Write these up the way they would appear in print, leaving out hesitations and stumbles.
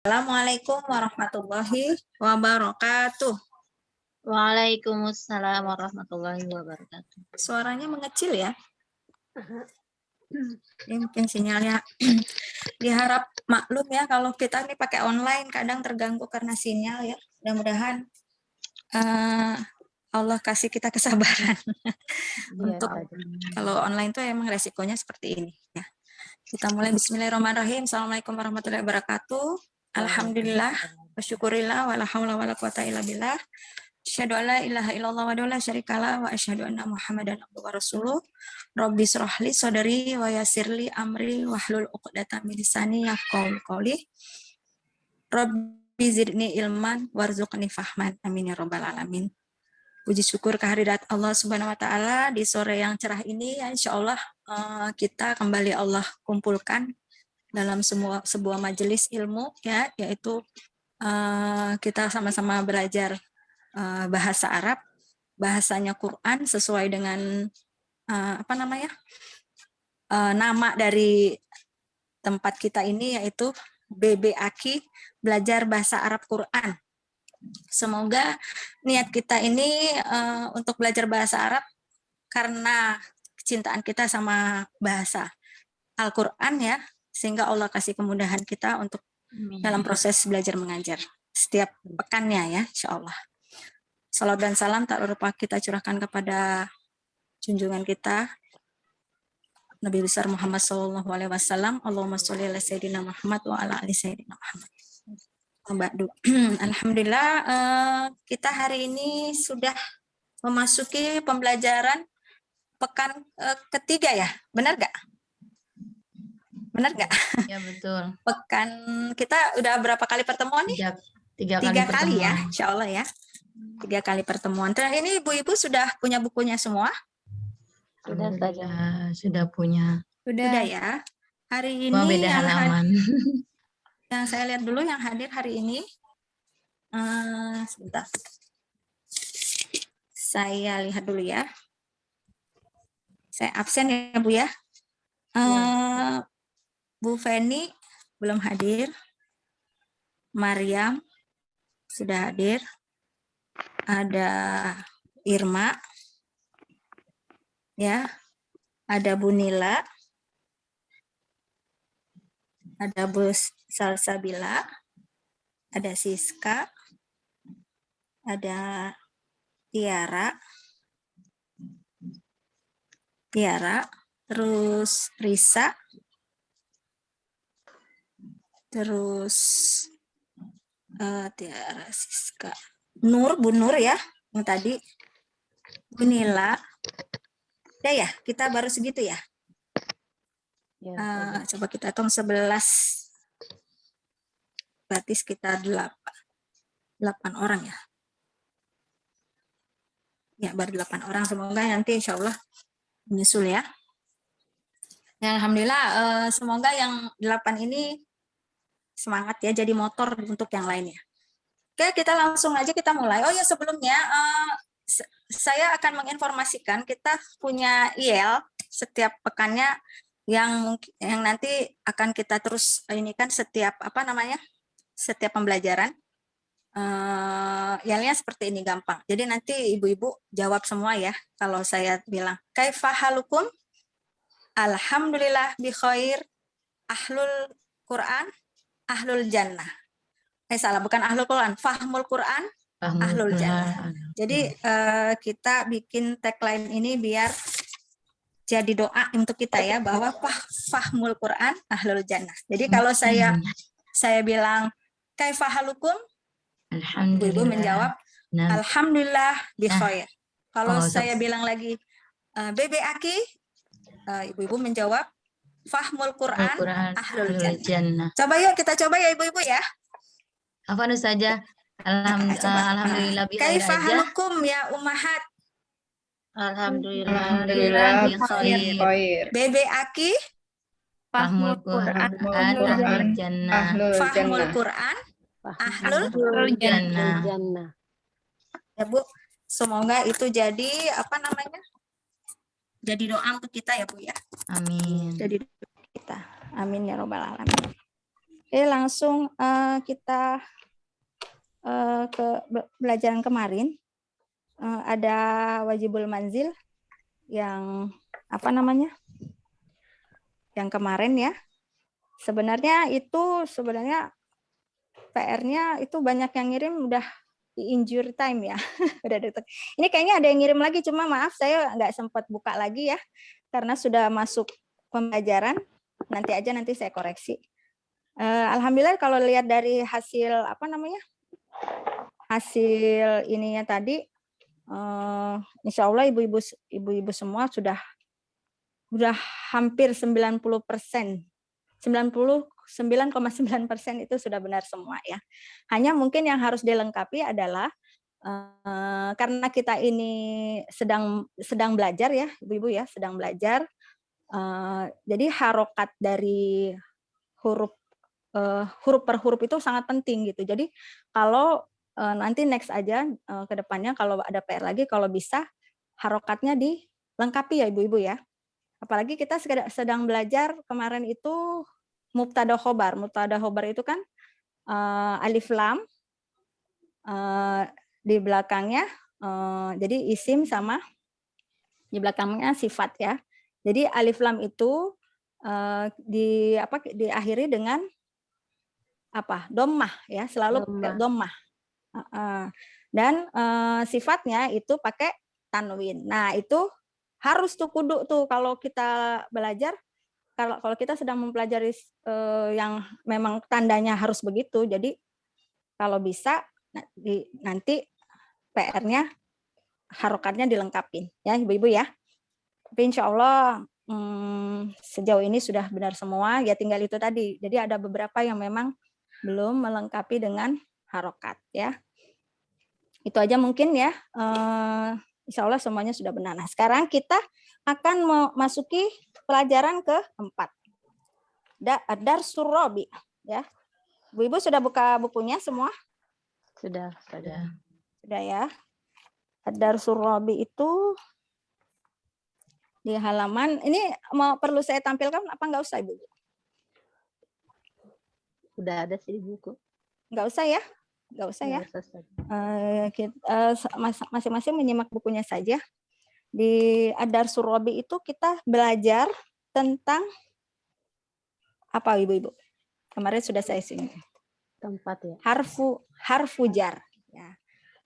Assalamualaikum warahmatullahi wabarakatuh. Waalaikumsalam warahmatullahi wabarakatuh. Suaranya mengecil ya. Ini mungkin sinyalnya. Diharap maklum ya kalau kita ini pakai online kadang terganggu karena sinyal ya. Mudah-mudahan Allah kasih kita kesabaran untuk kalau online tuh emang resikonya seperti ini ya. Kita mulai bismillahirrahmanirrahim. Assalamualaikum warahmatullahi wabarakatuh. Alhamdulillah wa syukurillah wa la haula wa la quwata illa billah. Asyhadu an la ilaha illallah wa la syarikalah wa asyhadu anna Muhammadan abduhu wa rasuluh. Rabbi shrah li sadri wa yassirli amri wahlul 'uqdatam min lisani yafqahu qawli. Rabbi zidni ilman warzuqni fahman. Amin ya rabbal alamin. Puji syukur kehadirat Allah Subhanahu wa taala di sore yang cerah ini ya insyaallah kita kembali Allah kumpulkan dalam sebuah majelis ilmu ya, yaitu kita sama-sama belajar bahasa Arab, bahasanya Quran sesuai dengan nama dari tempat kita ini yaitu BBAKI, belajar bahasa Arab Quran. Semoga niat kita ini untuk belajar bahasa Arab karena kecintaan kita sama bahasa Al-Quran ya, sehingga Allah kasih kemudahan kita untuk dalam proses belajar mengajar setiap pekannya ya, insyaallah. Salam dan salam tak lupa kita curahkan kepada junjungan kita Nabi besar Muhammad SAW. Allahumma sholli ala sayyidina Muhammad wa ala ali sayyidina Muhammad. Alhamdulillah kita hari ini sudah memasuki pembelajaran pekan ketiga ya, benar gak? Benar nggak? Ya betul. Pekan kita udah berapa kali pertemuan nih? Tiga kali ya, insya Allah ya. 3 kali pertemuan. Dan ini ibu-ibu sudah punya bukunya semua? Sudah punya. Sudah ya. Hari ini beda halaman. Yang saya lihat dulu yang hadir hari ini. Sebentar. Saya lihat dulu ya. Saya absen ya Bu ya. Bu Feni belum hadir, Maryam sudah hadir, ada Irma, ya, ada Bu Nila, ada Bu Salsabila, ada Siska, ada Tiara, terus Risa, terus Tiara, Siska, Bu Nur ya, yang tadi, Bu Nila. Udah ya, kita baru segitu ya. Coba kita hitung 11. Berarti sekitar 8 orang ya. Ya, baru 8 orang. Semoga nanti insya Allah menyusul ya. Ya, alhamdulillah, semoga yang 8 ini semangat ya, jadi motor untuk yang lainnya. Oke, kita langsung aja kita mulai. Oh ya, sebelumnya saya akan menginformasikan kita punya IEL setiap pekannya yang nanti akan kita terus ini kan setiap setiap pembelajaran. IEL-nya seperti ini gampang. Jadi nanti ibu-ibu jawab semua ya. Kalau saya bilang kaifa halukum? Alhamdulillah bi khair. Ahlul Quran, ahlul jannah. Salah, bukan ahlul Quran, fahmul Quran, ahlul jannah. Jadi kita bikin tagline ini biar jadi doa untuk kita ya, bahwa fahmul Quran, ahlul jannah. Jadi kalau saya bilang kaifa halukum, ibu menjawab alhamdulillah bi khair. Kalau saya bilang lagi BBAKI, ibu-ibu menjawab fahmul Quran, ahlul jannah. Coba yuk kita coba ya ibu-ibu ya. Apa saja? Alhamdulillah bi khair aja. Kaifa halukum ya ummahat? Alhamdulillah bi khair. BBAKI fahmul Quran, ahlul jannah. Fahmul Quran, ahlul jannah. Ya Bu, semoga itu jadi jadi doa untuk kita ya Bu ya. Amin. Jadi doa kita. Amin ya robbal alamin. Oke, langsung kita ke pelajaran kemarin. Ada wajibul manzil yang apa namanya? Yang kemarin ya. Sebenarnya PR-nya itu banyak yang ngirim udah di injury time ya. Udah deket. Ini kayaknya ada yang ngirim lagi, cuma maaf saya nggak sempat buka lagi ya karena sudah masuk pembelajaran. Nanti saya koreksi. Alhamdulillah kalau lihat dari hasil apa namanya? Hasil ininya tadi, insya Allah ibu-ibu semua sudah hampir 90%, 99,9% itu sudah benar semua ya. Hanya mungkin yang harus dilengkapi adalah karena kita ini sedang belajar ya, ibu-ibu ya, sedang belajar. Jadi harokat dari huruf per huruf itu sangat penting gitu. Jadi kalau nanti next aja ke depannya kalau ada PR lagi, kalau bisa harokatnya dilengkapi ya ibu-ibu ya. Apalagi kita sedang belajar kemarin itu mubtada khobar. Mubtada khobar itu kan alif lam di belakangnya jadi isim sama di belakangnya sifat ya. Jadi alif lam itu diakhiri dengan apa? Dhammah ya, selalu pakai dhammah. Dan sifatnya itu pakai tanwin. Nah, itu harus tuh kudu tuh kalau kita belajar, kalau kita sedang mempelajari yang memang tandanya harus begitu. Jadi kalau bisa nanti PR-nya harokatnya dilengkapin ya ibu-ibu ya. Tapi insya Allah sejauh ini sudah benar semua, ya tinggal itu tadi. Jadi ada beberapa yang memang belum melengkapi dengan harokat ya. Itu aja mungkin ya. Insya Allah semuanya sudah benar. Nah, sekarang kita akan memasuki pelajaran keempat. Darsul Rabi ya. Bu-ibu sudah buka bukunya semua? Sudah. Sudah ya. Darsul Rabi itu di halaman ini perlu saya tampilkan apa enggak usah Ibu? Udah ada sih di buku. Enggak usah ya? Enggak usah ya. Masing-masing menyimak bukunya saja. Di Ad-Darsul Rabi itu kita belajar tentang apa Ibu-ibu? Kemarin sudah saya singgung. Tempat ya. Harfu jar. Ya.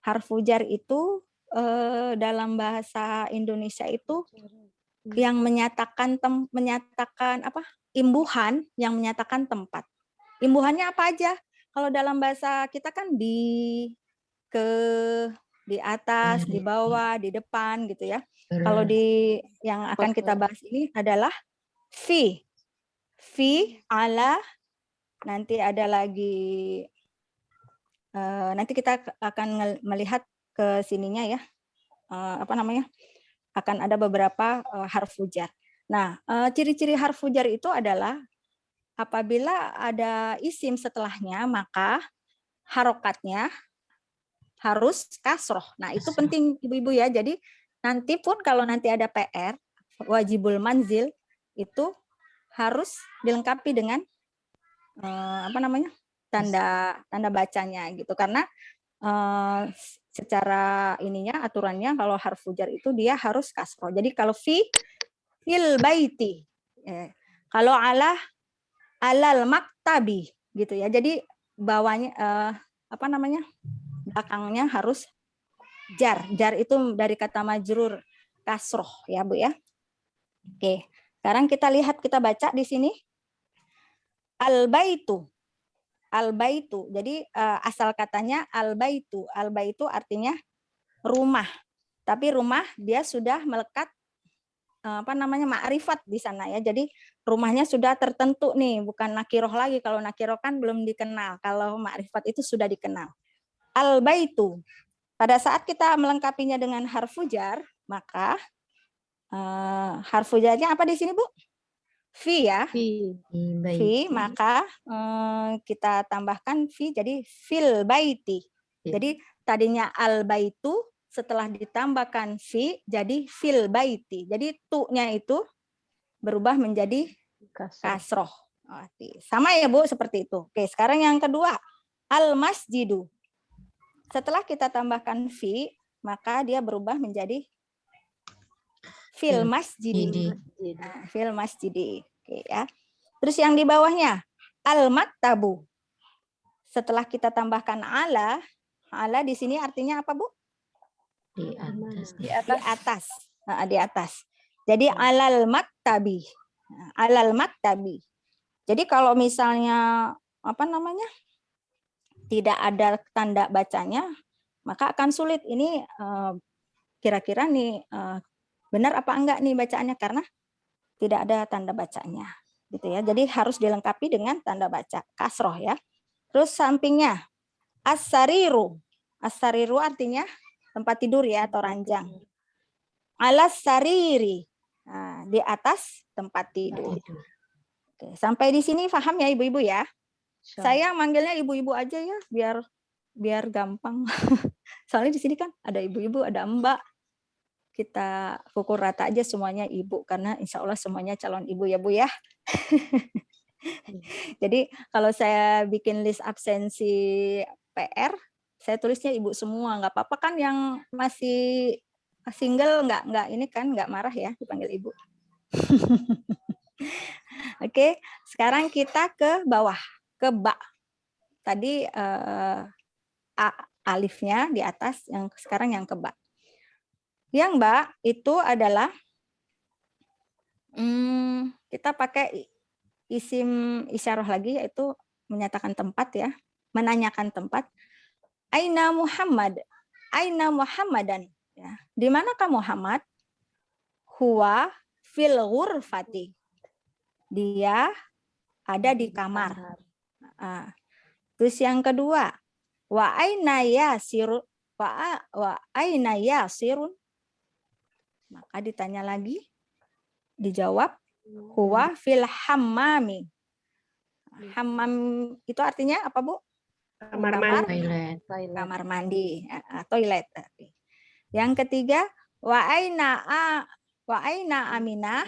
Harfu jar itu dalam bahasa Indonesia itu yang menyatakan apa? Imbuhan yang menyatakan tempat. Imbuhannya apa aja? Kalau dalam bahasa kita kan di atas, di bawah, di depan gitu ya. Kalau yang akan kita bahas ini adalah fi, ala, nanti ada lagi nanti kita akan melihat ke sininya ya. Akan ada beberapa harfu jar. Nah, ciri-ciri harfu jar itu adalah apabila ada isim setelahnya, maka harokatnya harus kasroh. Nah, itu penting ibu-ibu ya. Jadi nanti pun kalau nanti ada PR, wajibul manzil itu harus dilengkapi dengan tanda bacanya gitu. Karena secara aturannya kalau harfu jar itu dia harus kasroh. Jadi kalau fil baiti, kalau alal maktabi gitu ya. Jadi bawahnya belakangnya harus jar. Jar itu dari kata majrur kasroh ya Bu ya. Oke, sekarang kita baca di sini al-baitu. Al-baitu. Jadi asal katanya al-baitu. Al-baitu artinya rumah. Tapi rumah dia sudah melekat ma'rifat di sana ya. Jadi rumahnya sudah tertentu nih, bukan nakiroh lagi. Kalau nakiroh kan belum dikenal. Kalau ma'rifat itu sudah dikenal. Al-baitu. Pada saat kita melengkapinya dengan harfu jar, maka harfu jarnya apa di sini, Bu? Fi ya. Fi, maka kita tambahkan fi jadi fil baiti. Jadi tadinya al baitu setelah ditambahkan fi jadi fil baiti. Jadi tu-nya itu berubah menjadi kasroh Sama ya Bu, seperti itu. Oke, sekarang yang kedua, al-masjidu. Setelah kita tambahkan fi, maka dia berubah menjadi fil masjidi. Nah, fil masjidi. Oke ya. Terus yang di bawahnya, al-maktabu. Setelah kita tambahkan ala di sini artinya apa Bu? Di atas. Di atas. Di atas. Jadi alal maktabi. Alal maktabi. Jadi kalau misalnya tidak ada tanda bacanya, maka akan sulit ini kira-kira nih benar apa enggak nih bacaannya karena tidak ada tanda bacanya, gitu ya. Jadi harus dilengkapi dengan tanda baca kasroh ya. Terus sampingnya as-sariru. As-sariru artinya tempat tidur ya atau ranjang. Alas sariri. Nah, di atas tempat tidur. Oke, sampai di sini paham ya ibu-ibu ya? Saya manggilnya ibu-ibu aja ya biar gampang. Soalnya di sini kan ada ibu-ibu, ada mbak. Kita pukul rata aja semuanya ibu karena insya Allah semuanya calon ibu ya Bu ya. Jadi kalau saya bikin list absensi PR, saya tulisnya ibu semua, nggak apa-apa kan yang masih single nggak ini kan nggak marah ya dipanggil ibu. Oke, sekarang kita ke bawah, ke ba. Tadi alifnya di atas, yang sekarang yang ke ba. Yang ba itu adalah kita pakai isim isyarah lagi, yaitu menyatakan tempat ya, menanyakan tempat. Aina Muhammad, Aina Muhammadan. Ya. Di manakah Muhammad? Huwa fil ghurfati. Dia ada di kamar. Terus yang kedua, wa aina yasir, wa aina yasirun. Maka ditanya lagi, dijawab huwa fil hammami. Hammam itu artinya apa Bu? Kamar mandi. Kamar mandi, toilet. Yang ketiga, wa aina Aminah.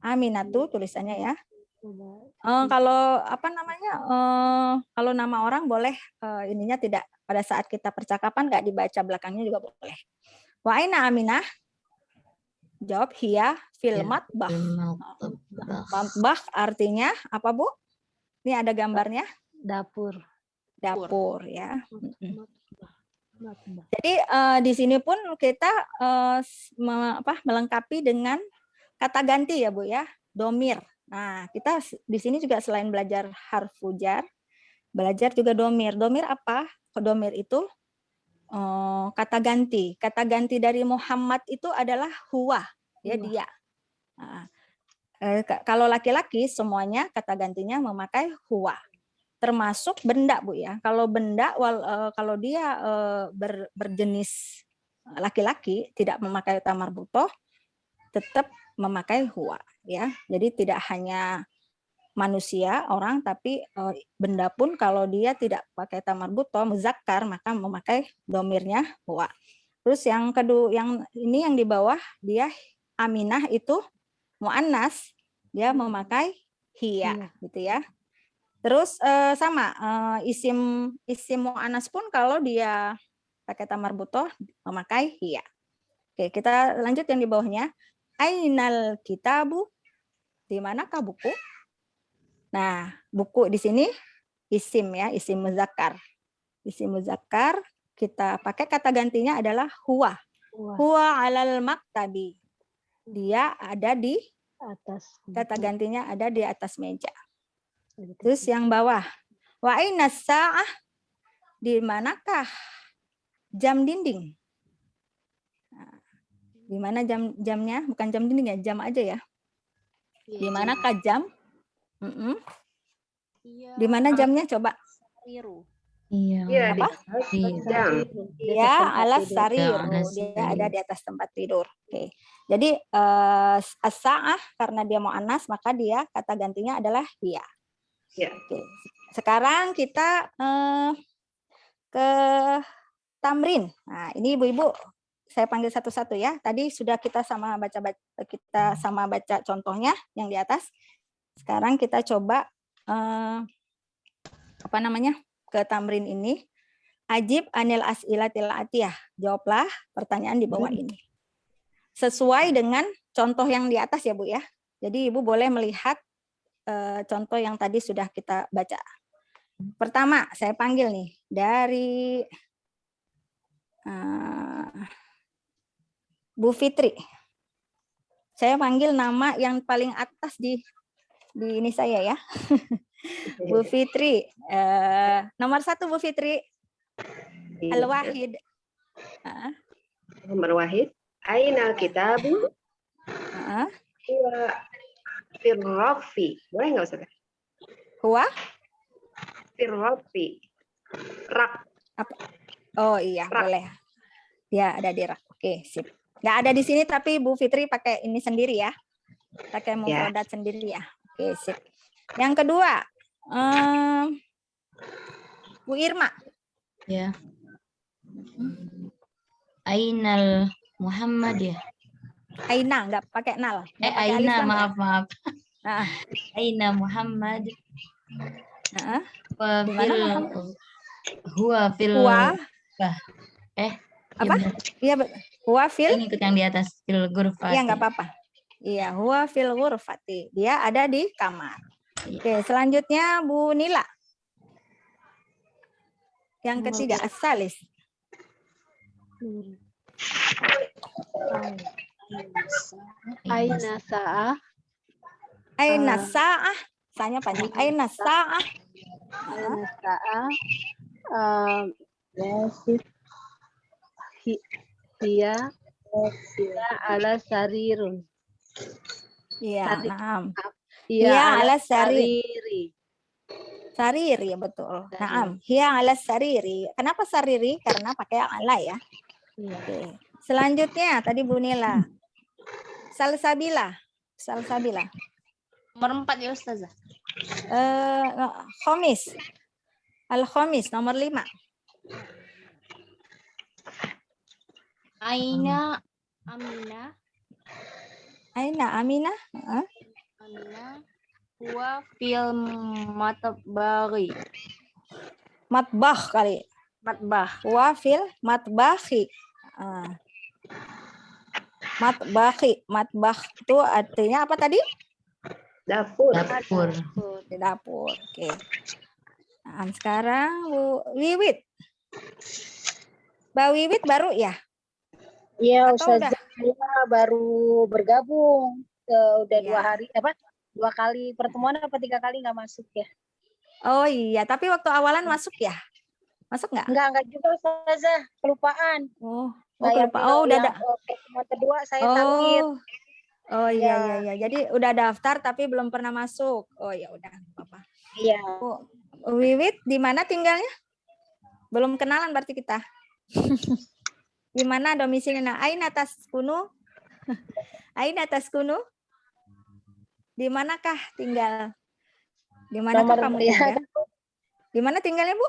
Aminah tuh tulisannya ya. Kalau kalau nama orang boleh ininya tidak pada saat kita percakapan nggak dibaca belakangnya juga boleh. Wa aina Aminah? Jawab hiya fil matbakh. Matbakh artinya apa Bu? Ini ada gambarnya. Dapur Ya. Jadi di sini pun kita melengkapi dengan kata ganti ya Bu ya, domir. Nah kita di sini juga selain belajar harfu jar, belajar juga domir. Domir apa? Domir itu kata ganti. Kata ganti dari Muhammad itu adalah huwa, ya dia. Nah, kalau laki-laki semuanya kata gantinya memakai huwa. Termasuk benda Bu ya. Kalau benda kalau dia berjenis laki-laki tidak memakai tamar butoh, tetap memakai huwa ya. Jadi tidak hanya manusia orang tapi benda pun kalau dia tidak pakai tamar butoh muzakkar maka memakai domirnya huwa. Terus yang kedua yang ini yang di bawah dia Aminah itu muannas, dia memakai hiya gitu ya. Terus sama isim muannas pun kalau dia pakai tamar butoh memakai hiya. Oke, kita lanjut yang di bawahnya. Ainal kitabu? Di manakah buku? Nah, buku di sini isim ya, isim muzakkar. Isim muzakkar kita pakai kata gantinya adalah huwa. Huwa alal maktabi. Dia ada di atas. Kata gantinya ada di atas meja. Terus yang bawah, wa aina sa'ah? Di manakah jam dinding? Nah, di mana jamnya? Bukan jam dinding ya, jam aja ya. Di manakah jam? Di mana jamnya coba? Iya. Apa? Dia alas sarir. Dia ada di atas tempat tidur. Oke. Jadi as-sa'ah karena dia mau anas maka dia kata gantinya adalah hiya. Ya. Oke. Sekarang kita ke tamrin. Nah, ini ibu-ibu saya panggil satu-satu ya. Tadi sudah kita sama baca contohnya yang di atas. Sekarang kita coba ke tamrin ini. Ajib anil as'ilatil atiyah. Jawablah pertanyaan di bawah ini. Sesuai dengan contoh yang di atas ya Bu ya. Jadi Ibu boleh melihat contoh yang tadi sudah kita baca. Pertama, saya panggil nih dari Bu Fitri. Saya panggil nama yang paling atas di ini saya ya. Bu Fitri. Nomor 1 Bu Fitri. Al-Wahid. Nomor wahid. Ainal kitabu huwa firrafi. Boleh nggak Ustazah? Huwa? Firrafi. Rak. Oh iya, Rak. boleh. Ya, ada di rak. Oke, sip. Nggak ada di sini tapi Bu Fitri pakai ini sendiri ya. Pakai mufradat sendiri ya. Oke, sip. Yang kedua, Bu Irma. Ya. Ainal Muhammad ya. Aina, nggak pakai nal. Nggak pakai alif Aina, lam ya? maaf. Nah, Aina Muhammad. di mana Muhammad? Huwa fil Huwa. Apa? Iya, huwa fil. Ini ikut yang di atas fil ghurfati. Iya, nggak apa-apa. Iya, huwa fil ghurfati. Dia ada di kamar. Oke, selanjutnya Bu Nila. Yang ketiga, As-Salis. Aina sa'ah. Aina sa'ah. Sanya panjang. Aina sa'ah. Aina sa'ah. Hiya ala sarirun. Iya, naam. Hiya ala sariri. sariri. Sariri, ya betul. Sariri. Naam. Hiya ala sariri. Kenapa sariri? Karena pakai ala ya. Iya. Oke. Selanjutnya, tadi Bu Nila. Salsabila. Salsabila. Nomor 4 ya Ustazah. Khomis. Al-Khomis, nomor 5. Aina Aminah. Aina Aminah. Aminah huwa fil matbaghi. Matbah kali. Matbah. Wafil matbahi. Matbahi. Matbah itu artinya apa tadi? Dapur. Dapur. Di dapur. Oke. Nah, sekarang Bu Wiwit. Mbak Wiwit baru ya? Iya, Atau Ustazah, saya baru bergabung. Udah Iya. 2 hari, 2 kali pertemuan apa 3 kali nggak masuk ya? Oh iya, tapi waktu awalan masuk ya? Masuk nggak? Enggak juga Ustazah, kelupaan. Oh, Nah, kelupaan. Oh, udah ada. Pertemuan kedua saya takmir. Oh iya, Ya. iya. Jadi udah daftar tapi belum pernah masuk. Oh ya udah, nggak apa-apa. Iya. Oh, Wiwit di mana tinggalnya? Belum kenalan berarti kita. Di mana domisilinya? Aina taskunu? Aina taskunu? Di manakah tinggal? Di manakah kamu tinggal? Di mana tinggalnya, Bu?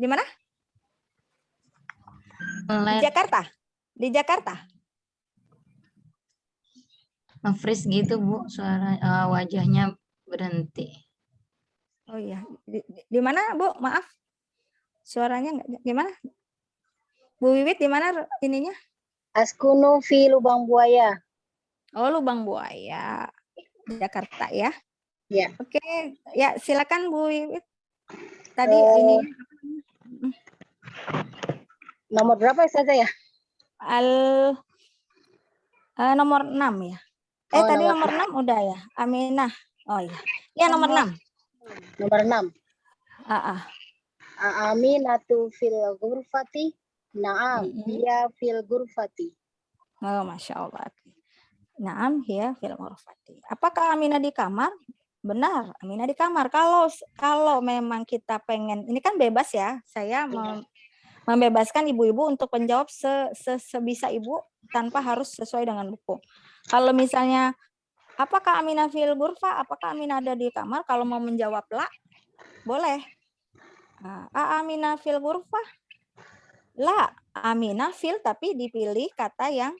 Di mana? Di Jakarta. Di Jakarta. Nge-freeze gitu Bu, suara wajahnya berhenti. Oh iya. Di mana, Bu? Maaf. Suaranya enggak gimana? Bu Wiwit di mana ininya? Askunu fi Lubang Buaya. Oh, Lubang Buaya. Jakarta ya. Ya. Oke, ya silakan Bu Wiwit. Tadi ininya Nomor berapa Ustazah ya? nomor 6 ya. Tadi nomor 6 udah ya. Aminah. Oh iya. Ya nomor 6. Nomor 6. Ah. Aminatu fil ghurfati. Naam, hiya fil ghurfati. Oh, Masya Allah. Naam, hiya fil ghurfati. Apakah Aminah di kamar? Benar, Aminah di kamar. Kalau memang kita pengen, ini kan bebas ya. Saya membebaskan ibu-ibu untuk menjawab sebisa ibu tanpa harus sesuai dengan buku. Kalau misalnya, apakah Aminah fil ghurfah? Apakah Aminah ada di kamar? Kalau mau menjawab la, boleh. Aminah fil ghurfah? La, Aminah fil tapi dipilih kata yang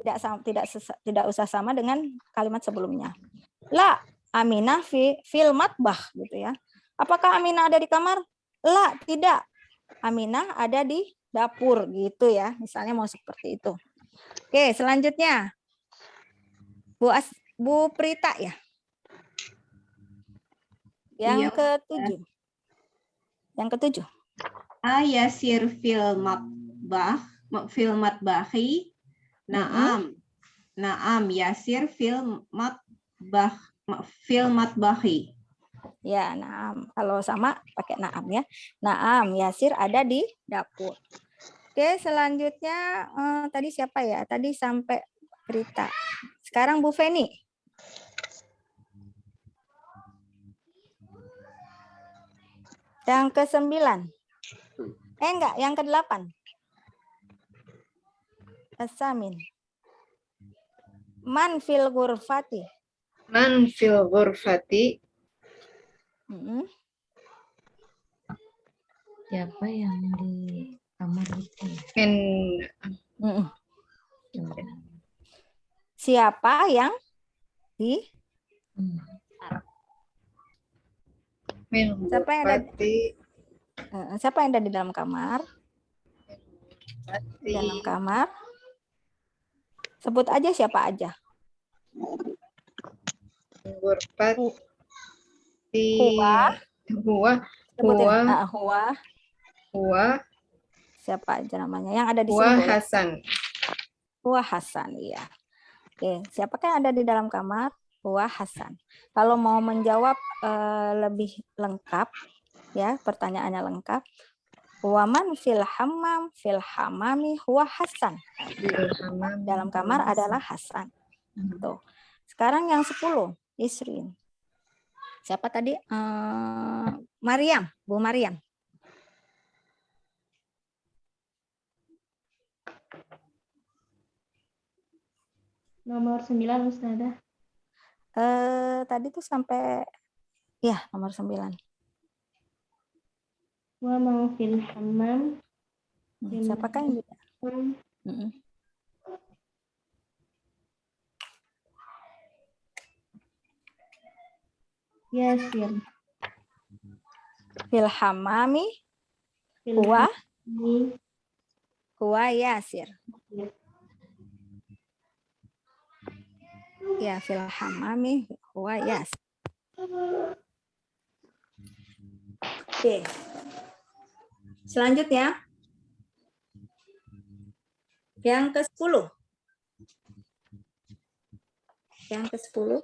tidak usah sama dengan kalimat sebelumnya. La Aminah fil matbah gitu ya. Apakah Aminah ada di kamar? La, tidak. Aminah ada di dapur gitu ya. Misalnya mau seperti itu. Oke, selanjutnya. Bu Prita ya. Yang ketujuh. Yang ketujuh. Ayasir fil matbahi. Naam. Naam yasir fil matbahi. Ya, naam. Kalau sama pakai naam ya. Naam, Yasir ada di dapur. Oke, selanjutnya tadi siapa ya? Tadi sampai Rita. Sekarang Bu Feni. Yang ke-9. Enggak, yang ke-8. As-samin. Man fil ghurfati. Man fil ghurfati. Siapa yang di kamar itu? Siapa yang di siapa yang ada siapa yang ada di dalam kamar? Di dalam kamar. Sebut aja siapa aja. Ghurfati. Huwa. Siapa aja namanya yang ada di Huwa sini? Hasan. Huwa Hasan, iya. Oke, siapakah yang ada di dalam kamar? Huwa Hasan. Kalau mau menjawab lebih lengkap, ya pertanyaannya lengkap. Huwa man fil hammam fil hamami huwa Hasan. Di dalam kamar adalah Hasan. Tuh. Sekarang yang 10, Isrin. Siapa tadi? Maryam, Bu Maryam. Nomor 9 Ustazah. Tadi tuh sampai ya nomor 9. Wa man fil hammam. Siapakah yang Yasir. fil hamami huwa Yasir. Ya, fil hamami huwa Yasir. Oke. Selanjutnya yang ke-10. Yang ke-10.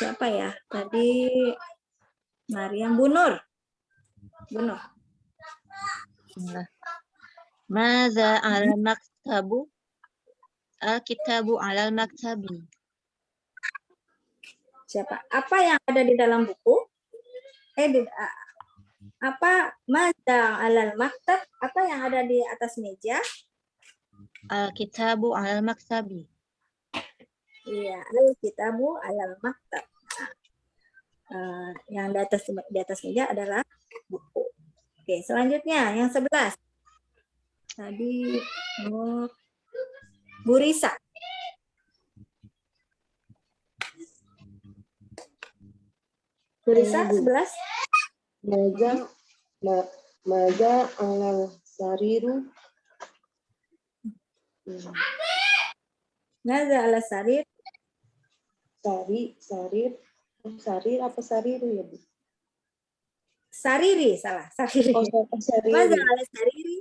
Siapa ya? Tadi Maryam, Bu Nur. Bu Nur. Maza al maktabu? Kitabu alal maktabi. Siapa? Apa yang ada di dalam buku? Apa maza alal maktab? Apa yang ada di atas meja? Kitabu alal maktabi. Iya, kitabu alal maktab. Yang di atas meja adalah buku. Oke, selanjutnya yang 11. Tadi Bu Risa. Bu Risa 11. Maza alal sariru. Maza ala sarir. Sarir apa sariru ya, Bu? Sariri, salah. Sariri. Sariri. Maza ala sariri.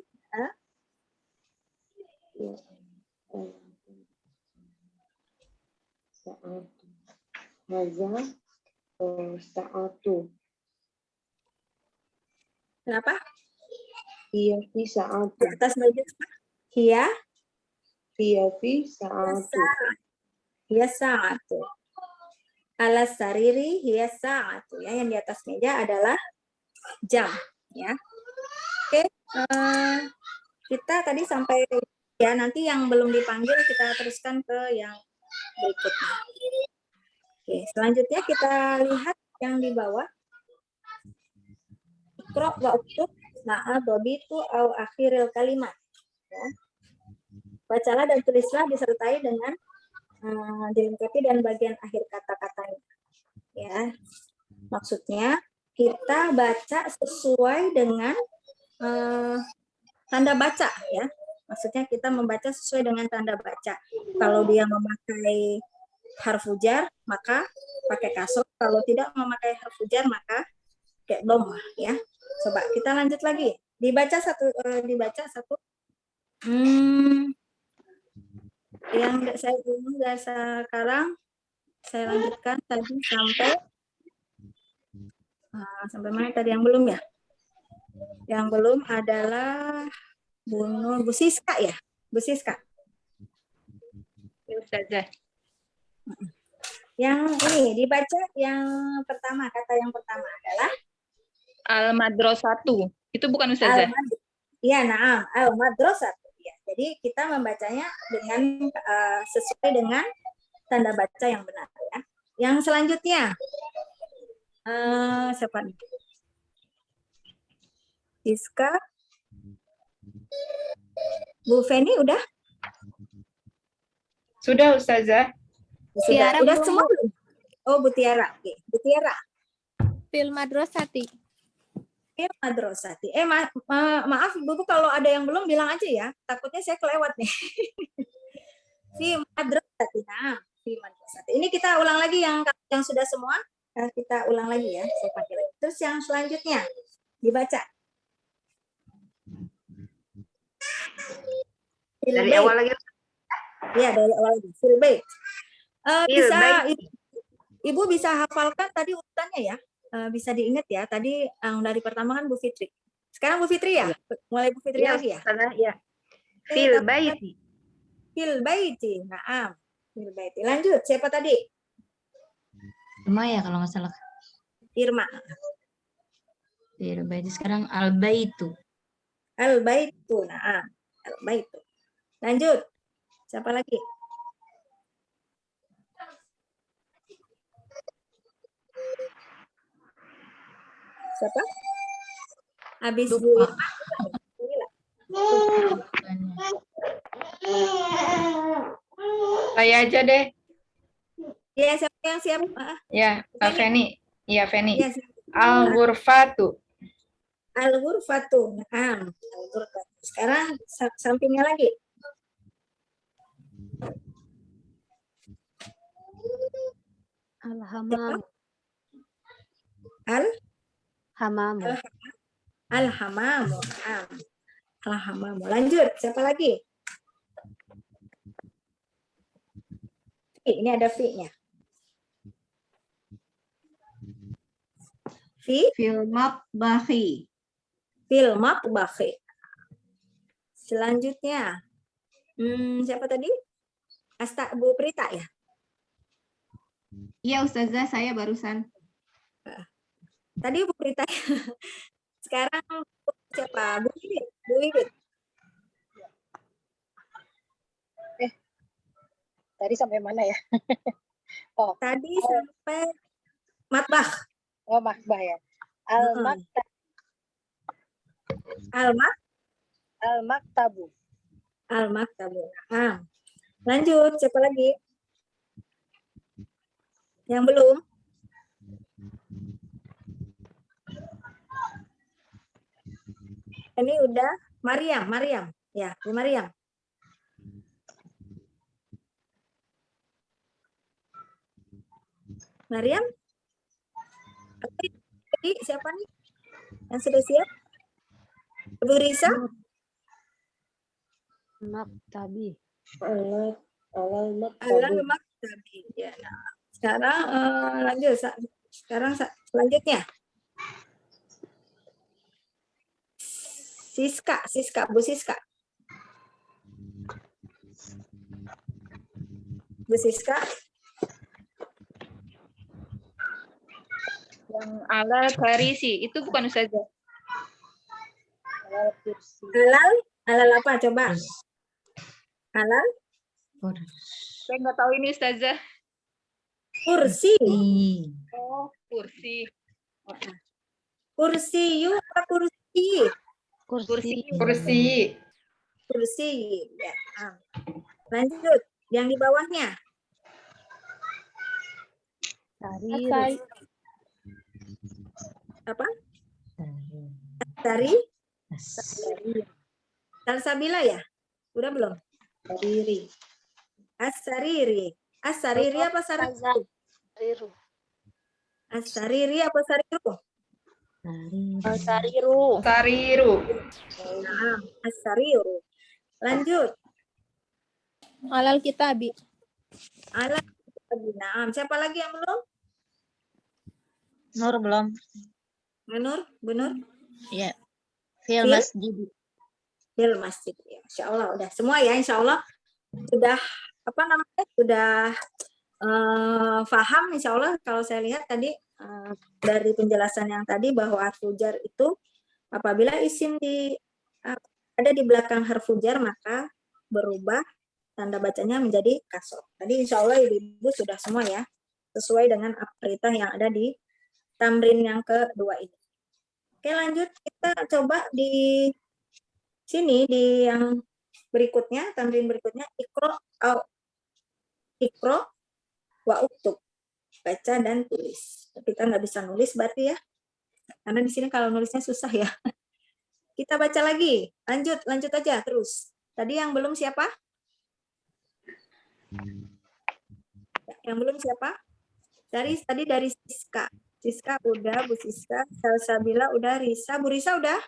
Sa'atu. Kenapa? Iya fi sa'atu. Di atas meja apa? Hiya. Iya fi sa'atu. Hiya sa'atu. Ala sariri hiya sa'atu. Ya, yang di atas meja adalah jam. Ya. Oke. Kita tadi sampai ya, nanti yang belum dipanggil kita teruskan ke yang berikutnya. Oke, selanjutnya kita lihat yang di bawah. Iqra wa uktub ma'a dhabitu au akhiril kalimat. Ya. Bacalah dan tulislah disertai dengan dilengkapi dan bagian akhir kata-katanya. Ya, maksudnya kita baca sesuai dengan tanda baca ya. Maksudnya kita membaca sesuai dengan tanda baca. Kalau dia memakai huruf jar, maka pakai kasroh. Kalau tidak memakai huruf jar, maka pakai dhammah ya. Coba kita lanjut lagi. Dibaca satu. Yang saya ulang dari sekarang saya lanjutkan tadi sampai mana tadi yang belum ya? Yang belum adalah Bu Siska ya, Bu Siska. Ya, Ustazah. Yang ini dibaca yang pertama, kata yang pertama adalah Al-Madrasatu. Itu bukan Ustazah? Iya, na'am. Al-Madrasatu. Ya, jadi kita membacanya dengan sesuai dengan tanda baca yang benar ya. Yang selanjutnya siapa nih? Siska. Bu Feni udah? Sudah Ustazah. Sudah. Udah semua belum? Oh, Bu Tiara. Oke. Bu Tiara. Fil madrasati. Fil madrasati. Maaf Ibu kalau ada yang belum bilang aja ya. Takutnya saya kelewat nih. Fil madrasati. Nah, fil madrasati. Ini kita ulang lagi yang sudah semua. Kita ulang lagi ya. Saya pakai lagi. Terus yang selanjutnya dibaca. Dari awal lagi. Ya, dari awal lagi. Fil bait. Ibu bisa hafalkan tadi urutannya ya. Bisa diingat ya. Tadi yang dari pertama kan Bu Fitri. Sekarang Bu Fitri ya? Mulai Bu Fitri lagi ya? Ya. Fil baiti. Fil baiti. Naam. Fil baiti. Lanjut. Siapa tadi? Irma ya kalau nggak salah. Irma. Fil baiti sekarang al-baitu. Al-baitu. Naam. Al-baitu. Lanjut. Siapa lagi? Siapa? Habis Bu Saya aja deh. Ya, siapa yang siap? Ya, Feni. Iya, Feni. Ya, Al-Ghurfatu. Al-ghurfatu. Naam. Al-ghurfatu. Sekarang sampingnya lagi. Al-hamam. Al-hamamu. Hamamu. Al-hamamu. Al-hamamu. Lanjut. Siapa lagi? Ini ada fi-nya. Fil matbahi. Fil matbahi. Selanjutnya. Siapa tadi? Bu Prita ya? Iya Ustazah, saya barusan. Tadi Bu Prita. Sekarang siapa? Bu Wiwit. Tadi sampai mana ya? Tadi sampai matbah. Oh, makbah ya. Al-maktabu. Al-maktabu. Lanjut, siapa lagi? Yang belum? Ini udah Mariam. Ya, Bu Mariam. Mariam? Tadi siapa nih? Yang sudah siap? Bu Risa? Maktabi. Al-maktabi. Ya. Sekarang lanjut. Sekarang selanjutnya. Siska, Bu Siska. Bu Siska. Yang ala karisi. Itu bukan Ustazah. Halal apa? Coba. Halal? Saya nggak tahu ini Ustazah. Kursi. Oh, kursi. Kursi apa kursi? Kursi. Kursi. Ya. Lanjut, yang di bawahnya. Asai. Apa? Dari? Salsabila ya? Udah belum? Sariri. As-sariri. As-sariri apa sariri? Sariru. As-sariri apa sariru? Sariru. Sariru. Nah, as-sariru. Lanjut. Alal kitabi. Ala. Nah, siapa lagi yang belum? Nur belum. Nur, Bu Nur? Ya. Fil Fil? masjid. Fil masjid. Ya, insya Allah udah semua ya, insya Allah sudah apa namanya sudah paham insya Allah. Kalau saya lihat tadi dari penjelasan yang tadi bahwa huruf jar itu apabila isim ada di belakang huruf jar maka berubah tanda bacanya menjadi kasroh. Tadi insya Allah ibu-ibu sudah semua ya sesuai dengan perintah yang ada di tamrin yang kedua ini. Oke, lanjut kita coba di sini di yang berikutnya, tamrin berikutnya ikro wa uktub, baca dan tulis. Kita nggak bisa nulis berarti ya, karena di sini kalau nulisnya susah ya. Kita baca lagi, lanjut aja terus. Tadi yang belum siapa? Yang belum siapa? Tadi dari Siska. Siska udah, Bu Siska. Salsabila udah, Risa. Bu Risa udah?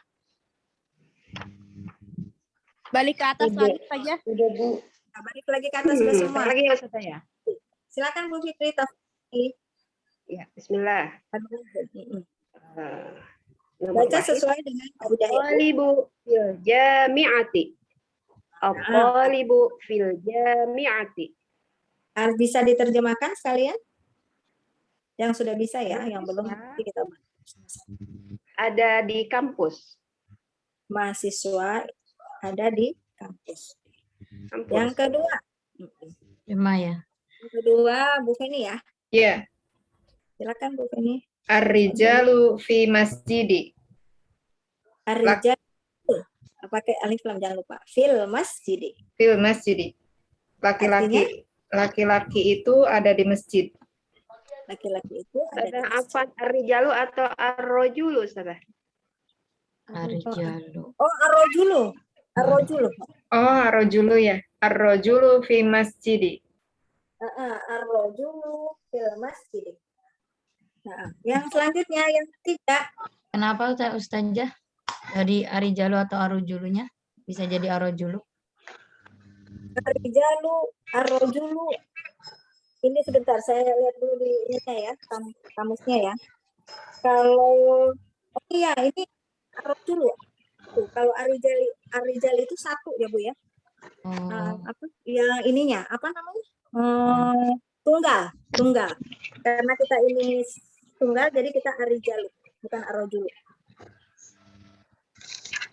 Balik ke atas Udah. lagi saja. Udah, Bu. Nah, balik lagi ke atas sudah semua. Lagi ya Ustazah ya. Silakan Bu Fitri. Taufik. Ya, bismillah. Baca sesuai dengan kaidah itu. Aqalibu fil jami'ati. Aqalibu fil jami'ati. Harus bisa diterjemahkan sekalian? Yang sudah bisa ya, yang belum Bisa. nanti kita bahas. Ada di kampus. Mahasiswa ada di kampus. Kampus. Yang kedua, Ya. yang kedua Bu Feni ya. Ya. Silakan Bu Feni. Ar-rijalu fi masjidi. Ar-rijal pakai alif lam jangan lupa. Fil masjid. Fil masjidi. Laki-laki itu ada di masjid. Laki-laki itu ada di Ada masjid. apa ar-rijalu atau ar-rajulu Ustazah? Arijalu. Oh, ar-rajulu. Ar-rajulu. Oh, ar-rajulu ya. Ar-rajulu fi masjidi. Ar-rajulu fil masjid. Nah, yang selanjutnya yang ketiga. Kenapa Ustazah? Dari arijalu atau arujulunya bisa jadi arojulu? Ar-rijalu, ar-rajulu. Ini sebentar saya lihat dulu di ininya ya, kamusnya ya. Kalau oh iya ini ar-rajulu. Tuh, kalau ar-rijal itu satu ya Bu ya. Apa? Yang ininya apa namanya? Tunggal. Karena kita ini tunggal jadi kita ar-rijalu, bukan ar-rajulu.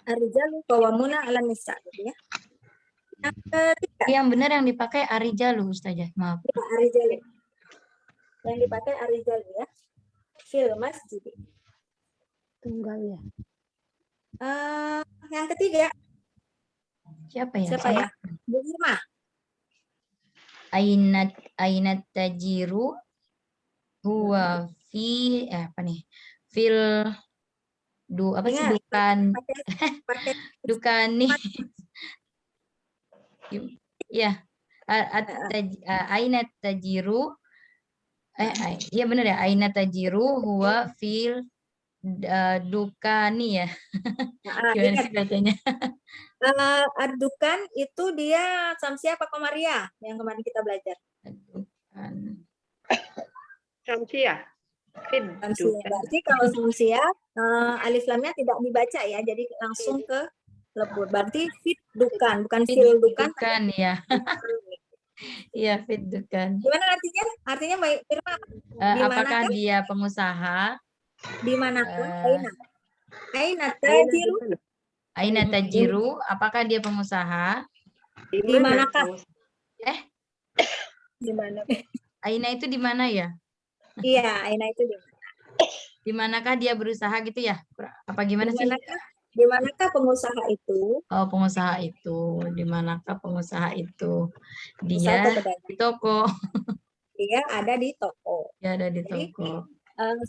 Ar-rijalu qawwamuna 'alan nisa gitu ya. Yang ketiga. Yang benar yang dipakai arijalu Ustazah, maaf. Ya, arijalu. Yang dipakai arijalu ya. Fil masjid. Tunggal ya. Yang ketiga. Siapa ya? Siapa ya? Bu Irma. Ainat tajiru huwa fi apa nih? Fil apa sih Ingat, dukan pakai dukani ya ainat tajiru iya benar ya ainat tajiru huwa fil dukani ya. Gimana sih bacanya? Adukan itu dia Samsia apa Komaria yang kemarin kita belajar. Samsia. Samsia. Berarti kalau Samsia alif lamnya tidak dibaca ya, jadi langsung ke lebur. Berarti fit dukan, bukan fil dukan. Dukan ya. Iya fit dukan. Gimana artinya? Artinya Mbak Irma? Apakah dia pengusaha? Di manakah? Aina tajiru. Aina tajiru, apakah dia pengusaha? Di manakah? Di mana? Aina itu di mana ya? Iya, Aina itu di mana? Di manakah dia berusaha gitu ya? Apa gimana sih? Di manakah pengusaha itu? Oh, pengusaha itu. Di manakah pengusaha itu? Pengusaha Dia atau pedagang? di toko. Dia ada di toko. Dia ada di Jadi, toko.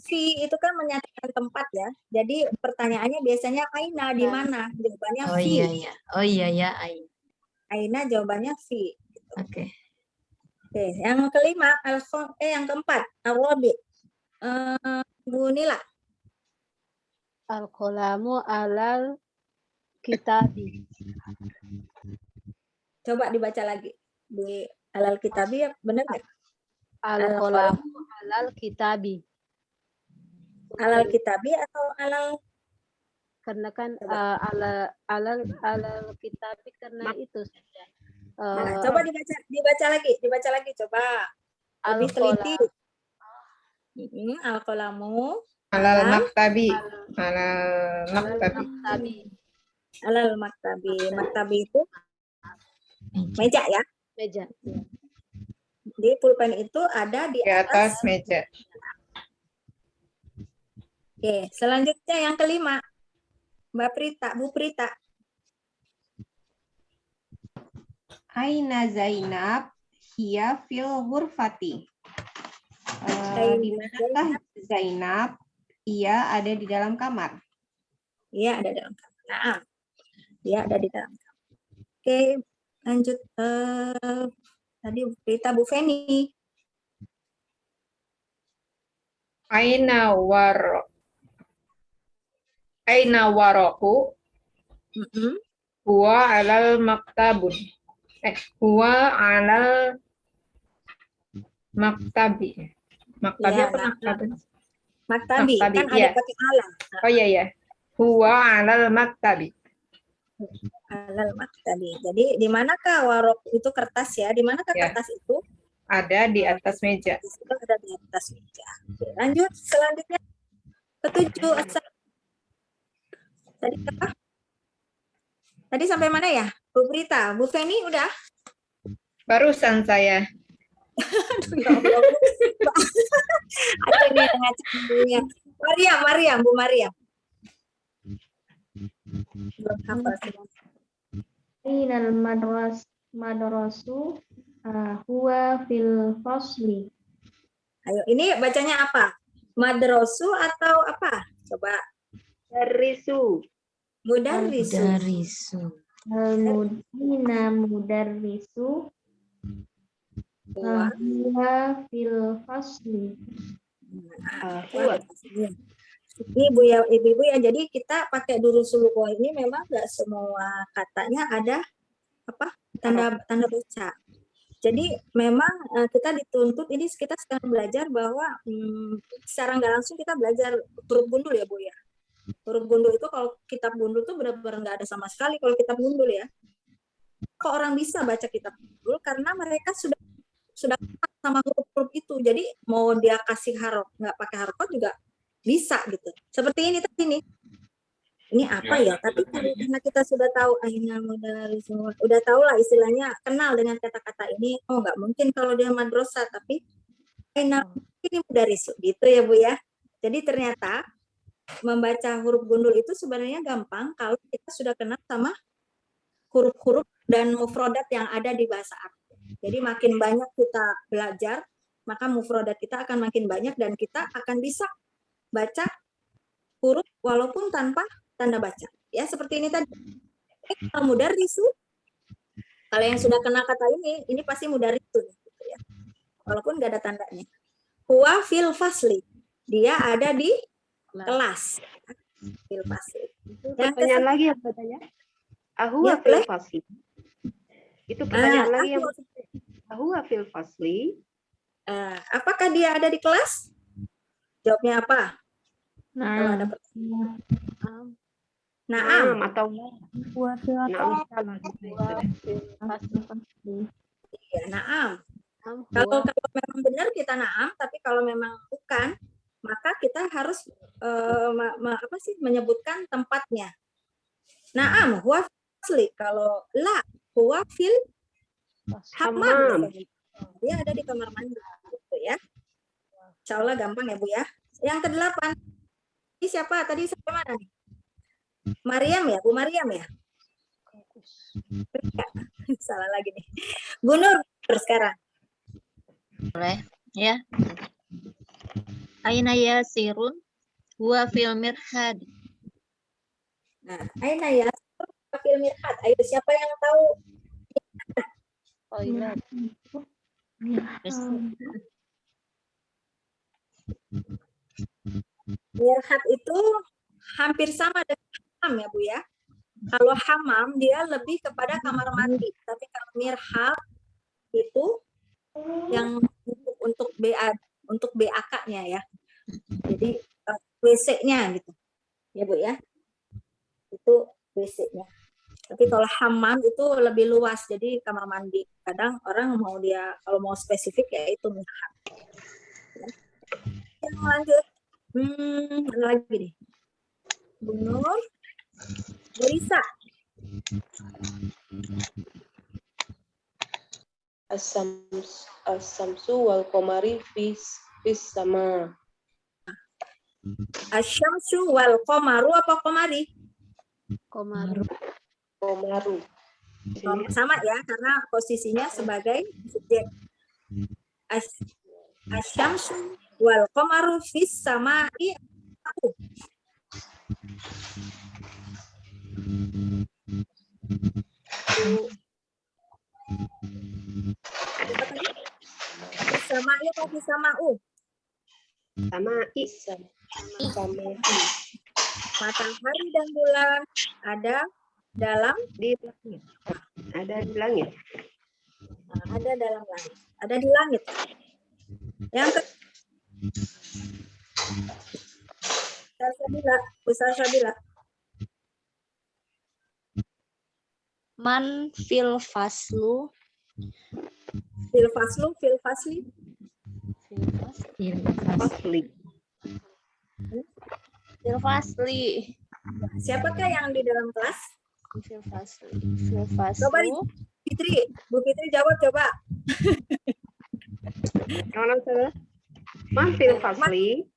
fi itu kan menyatakan tempat ya. Jadi pertanyaannya biasanya aina, di mana? Jawabannya Oh fi. iya ya. Oh iya ya. Aina jawabannya fi. Oke. Oke, yang kelima, yang keempat, Arabi. Bu Nila. Al-qalamu alal kitabi. Coba dibaca lagi. Di alal kitabi ya, benar nggak? Al-qalamu alal kitabi. Alal kitabi atau alal? Karena kan Coba. alal kitabi karena itu saja. Nah, coba dibaca lagi, coba. Lebih teliti. Al-qalamu Alal maktabi. Alal maktabi. alal maktabi. Maktabi itu meja ya. Meja. Di pulpen itu ada di Di atas meja. Oke, selanjutnya yang kelima. Mbak Prita, Bu Prita. Aina Zainab hiya fil ghurfati. Di manakah Zainab? Ia ada di dalam kamar. Iya, ada dalam kamar. Nah, dia ada di dalam kamar. Oke, lanjut. Tadi Prita, Bu Feni. Aina waroku. Huwa alal maktabun. Huwa alal maktabi. Maktabi Ya, apa maktabi? Maktabi, Maktabi, kan ada iya. pakai alam. Oh iya ya. Huwa alal maktabi. Alal maktabi. Jadi di manakah warok itu kertas ya? Di manakah Ya. kertas itu? Ada di atas meja. Itu ada di atas meja. Oke, lanjut selanjutnya ketujuh. Tadi apa? Tadi sampai mana ya? Bu Prita, Bu Feni udah? Barusan saya. Aduh, ya Allah. Ada nih tengah cemburunya. Mariam, Bu Mariam. Belum hafal semua. Ainal madrasu huwa fil fasli. Ayo, ini bacanya apa? Madrasu atau apa? Coba. Darisu. Mudarrisu. Darisu. Al-mudina mudarrisu huwa fil fasli. Ini Bu ya, Ibu-ibu ya, jadi kita pakai durusul lughah ini memang nggak semua katanya ada apa tanda baca. Jadi memang kita dituntut ini kita sekarang belajar bahwa secara nggak langsung kita belajar huruf gundul ya Bu ya. Huruf gundul itu kalau kitab gundul tuh benar-benar nggak ada sama sekali kalau kitab gundul ya. Kok orang bisa baca kitab gundul karena mereka sudah sama huruf-huruf itu. Jadi mau dia kasih nggak pakai harokot juga bisa gitu. Seperti ini tadi nih. Ini apa ya? Tapi karena kita sudah tahu aina mudarrisu, udah tahu lah istilahnya, kenal dengan kata-kata ini. Oh, nggak mungkin kalau dia madrasah, tapi aina ini mudarrisu gitu ya Bu ya. Jadi ternyata membaca huruf gundul itu sebenarnya gampang kalau kita sudah kenal sama huruf-huruf dan mufrodat yang ada di bahasa Arab. Jadi makin banyak kita belajar, maka mufrodat kita akan makin banyak dan kita akan bisa baca huruf walaupun tanpa tanda baca. Ya, seperti ini tadi. Kalau mudarrisu, kalau yang sudah kenal kata ini pasti mudarrisu gitu ya. Walaupun nggak ada tandanya. Huwa fil fasli. Dia ada di kelas. Fil fasli. Yang pertanyaan lagi ya katanya. Ahuwa Ya, fil fasli. Itu pertanyaan lagi yang ahuwa fil fasli. Apakah dia ada di kelas? Jawabnya apa? Kalau ada Naam atau Naam. ya, naam. Kalau memang benar kita naam, tapi kalau memang bukan, maka kita harus menyebutkan tempatnya. Naam, huwa asli. Kalau la, huwa fil hammam. Dia ada di kamar mandi, gitu ya. Insya Allah gampang ya Bu ya. Yang ke-8. Ini siapa? Tadi sampai mana nih? Mariam ya, Bu Mariam ya? Salah lagi nih. Bu Nur sekarang. Boleh ya. Aina yasirun huwa fil mirhad. Nah, aina ya fil mirhad. Ayo siapa yang tahu? Oh iya. Mirhad itu hampir sama dengan hammam ya Bu ya. Kalau hammam dia lebih kepada kamar mandi, tapi kalau mirhad itu yang untuk BAK-nya ya. Jadi WC-nya gitu. Ya Bu ya. Itu WC-nya. Tapi kalau hammam itu lebih luas, jadi kamar mandi. Kadang orang mau kalau mau spesifik ya itu mirhad. Yang lanjut. Ada lagi nih. Bu Nur. Bu Risa. As-samsu wal qamari fis sama. Asyamsu wal qamaru apa qamari? Komaru. Sama ya, karena posisinya sebagai subjek. Asyamsu wal qamaru fis sama'i. Sama'i atau fisama'u? Sama'i. Matahari dan bulan ada dalam Di langit. Ada di langit. ada dalam langit, ada di langit. Yang ke Ustaz Sabila. Man fil fasli. Fil fasli. Siapakah yang di dalam kelas? Fil fasli. Coba Bu Fitri jawab coba. Kalau salah, man fil fasli.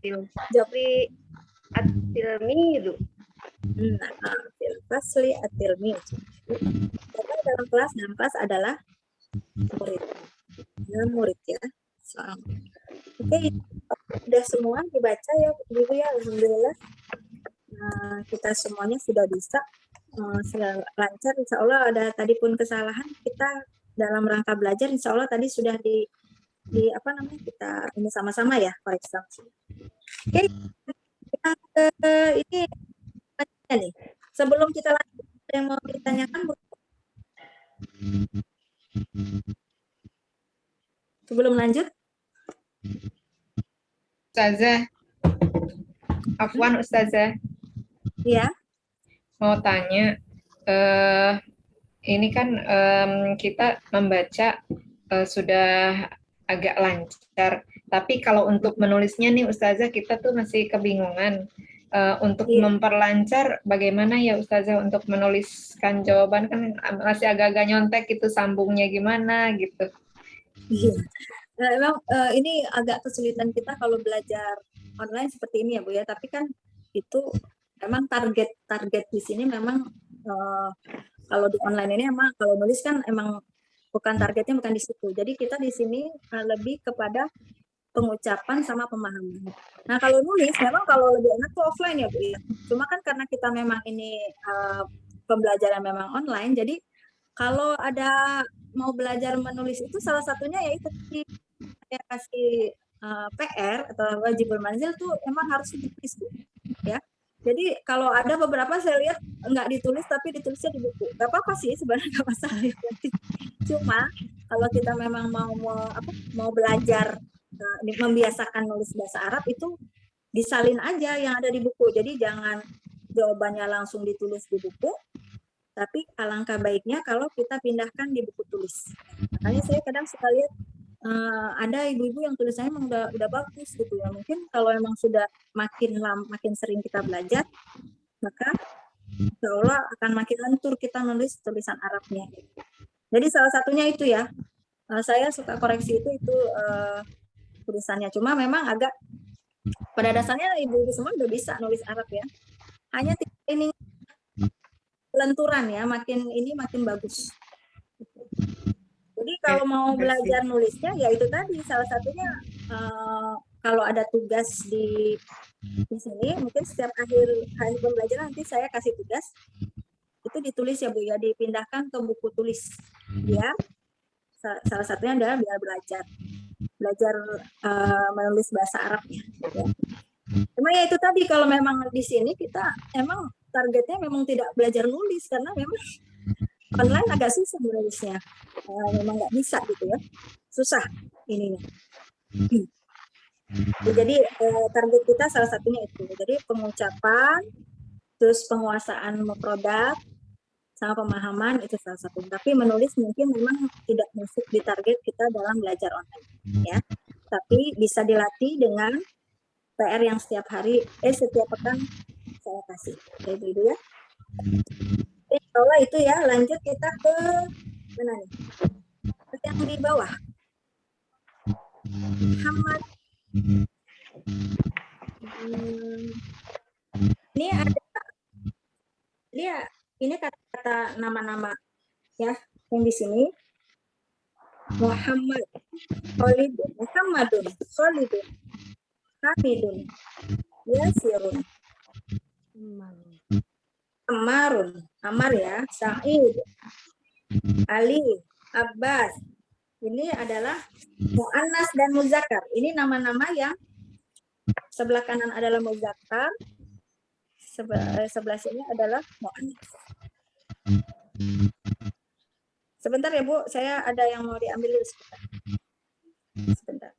Fil fasli at-tilmidu. Fil fasli at-tilmidu. Dalam kelas adalah murid ya. Oke, udah semua dibaca ya Ibu ya, alhamdulillah. Kita semuanya sudah bisa lancar, insya Allah. Ada tadi pun kesalahan kita dalam rangka belajar, insya Allah tadi sudah di kita ini sama-sama ya koreksi. Oke, ini nih sebelum kita lanjut ada yang mau ditanyakan Bu? Sebelum lanjut, Ustazah. Afwan Ustazah. ya. Mau tanya, ini kan kita membaca sudah agak lancar, tapi kalau untuk menulisnya nih Ustazah kita tuh masih kebingungan. Untuk memperlancar bagaimana ya Ustazah untuk menuliskan jawaban, kan masih agak-agak nyontek gitu, sambungnya gimana gitu. Iya. Memang ini agak kesulitan kita kalau belajar online seperti ini ya Bu ya, tapi kan itu memang target di sini memang kalau di online ini emang kalau nulis kan emang bukan targetnya bukan di situ. Jadi kita di sini lebih kepada pengucapan sama pemahaman. Nah kalau nulis memang kalau lebih enak tuh offline ya Bu ya. Cuma kan karena kita memang ini pembelajaran memang online, jadi kalau ada mau belajar menulis itu salah satunya yaitu saya kasih PR atau wajibul manzil tuh emang harus ditulis Bu ya. Jadi kalau ada beberapa saya lihat nggak ditulis tapi ditulisnya di buku, nggak apa-apa sih sebenarnya, nggak masalah ya. Cuma kalau kita memang mau belajar membiasakan nulis bahasa Arab itu disalin aja yang ada di buku. Jadi jangan jawabannya langsung ditulis di buku, tapi alangkah baiknya kalau kita pindahkan di buku tulis. Makanya saya kadang suka lihat ada ibu-ibu yang tulisannya memang udah bagus gitu ya. Mungkin kalau emang sudah makin sering kita belajar, maka insya Allah akan makin lentur kita nulis tulisan Arabnya. Jadi salah satunya itu ya. Saya suka koreksi itu tulisannya. Cuma memang agak pada dasarnya ibu-ibu semua udah bisa nulis Arab ya. Hanya ini lenturan ya, makin ini makin bagus. Jadi kalau mau belajar nulisnya ya itu tadi salah satunya kalau ada tugas di sini mungkin setiap akhir pembelajaran nanti saya kasih tugas itu ditulis ya Bu ya, dipindahkan ke buku tulis ya. Salah satunya adalah biar belajar menulis bahasa Arabnya. Ya. Cuma ya itu tadi kalau memang di sini kita emang targetnya memang tidak belajar nulis karena memang online agak susah menulisnya, memang nggak bisa gitu ya, susah ininya. Jadi target kita salah satunya itu, jadi pengucapan, terus penguasaan mufradat, sama pemahaman itu salah satu. Tapi menulis mungkin memang tidak masuk di target kita dalam belajar online, ya. Tapi bisa dilatih dengan PR yang setiap hari, setiap pekan saya kasih, kayak gitu ya. Kalau itu ya, lanjut kita ke mana nih? Yang di bawah. Muhammad. Ini ada, ini kata-kata nama-nama ya, yang di sini. Muhammad, Khalidun, Muhammadun, Khalidun, Hamidun, Yasirun, Amarun, Amar ya, Sa'id, Ali, Abbas. Ini adalah mu'annas dan muzakkar. Ini nama-nama yang sebelah kanan adalah muzakkar, sebelah sini adalah mu'annas. Sebentar ya Bu, saya ada yang mau diambil dulu sebentar. Sebentar.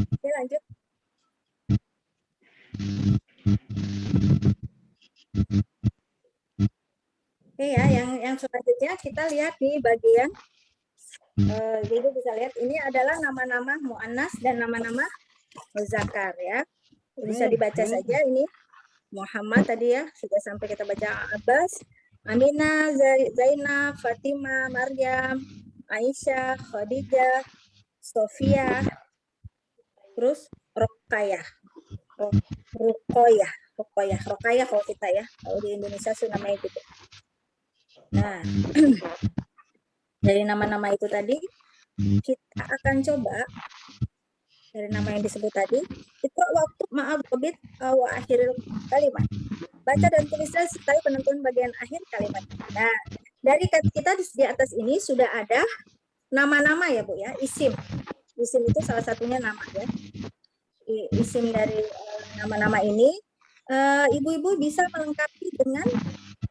Oke, lanjut. Oke ya, yang selanjutnya kita lihat di bagian jadi bisa lihat ini adalah nama-nama mu'annas dan nama-nama muzakkar ya. Bisa dibaca saja ini Muhammad tadi ya, sudah sampai kita baca Abbas, Aminah, Zainab, Fatimah, Maryam, Aisyah, Khadijah, Sofia, terus Rokayah. Rokayah kalau kita ya, kalau di Indonesia sih namanya gitu. Nah, dari nama-nama itu tadi kita akan coba dari nama yang disebut tadi itu waktu maaf bobit wa akhir kalimat, baca dan tulislah sertai penentuan bagian akhir kalimat. Nah, dari kita di atas ini sudah ada nama-nama ya Bu ya, isim itu salah satunya nama ya. Isim dari nama-nama ini ibu-ibu bisa melengkapi dengan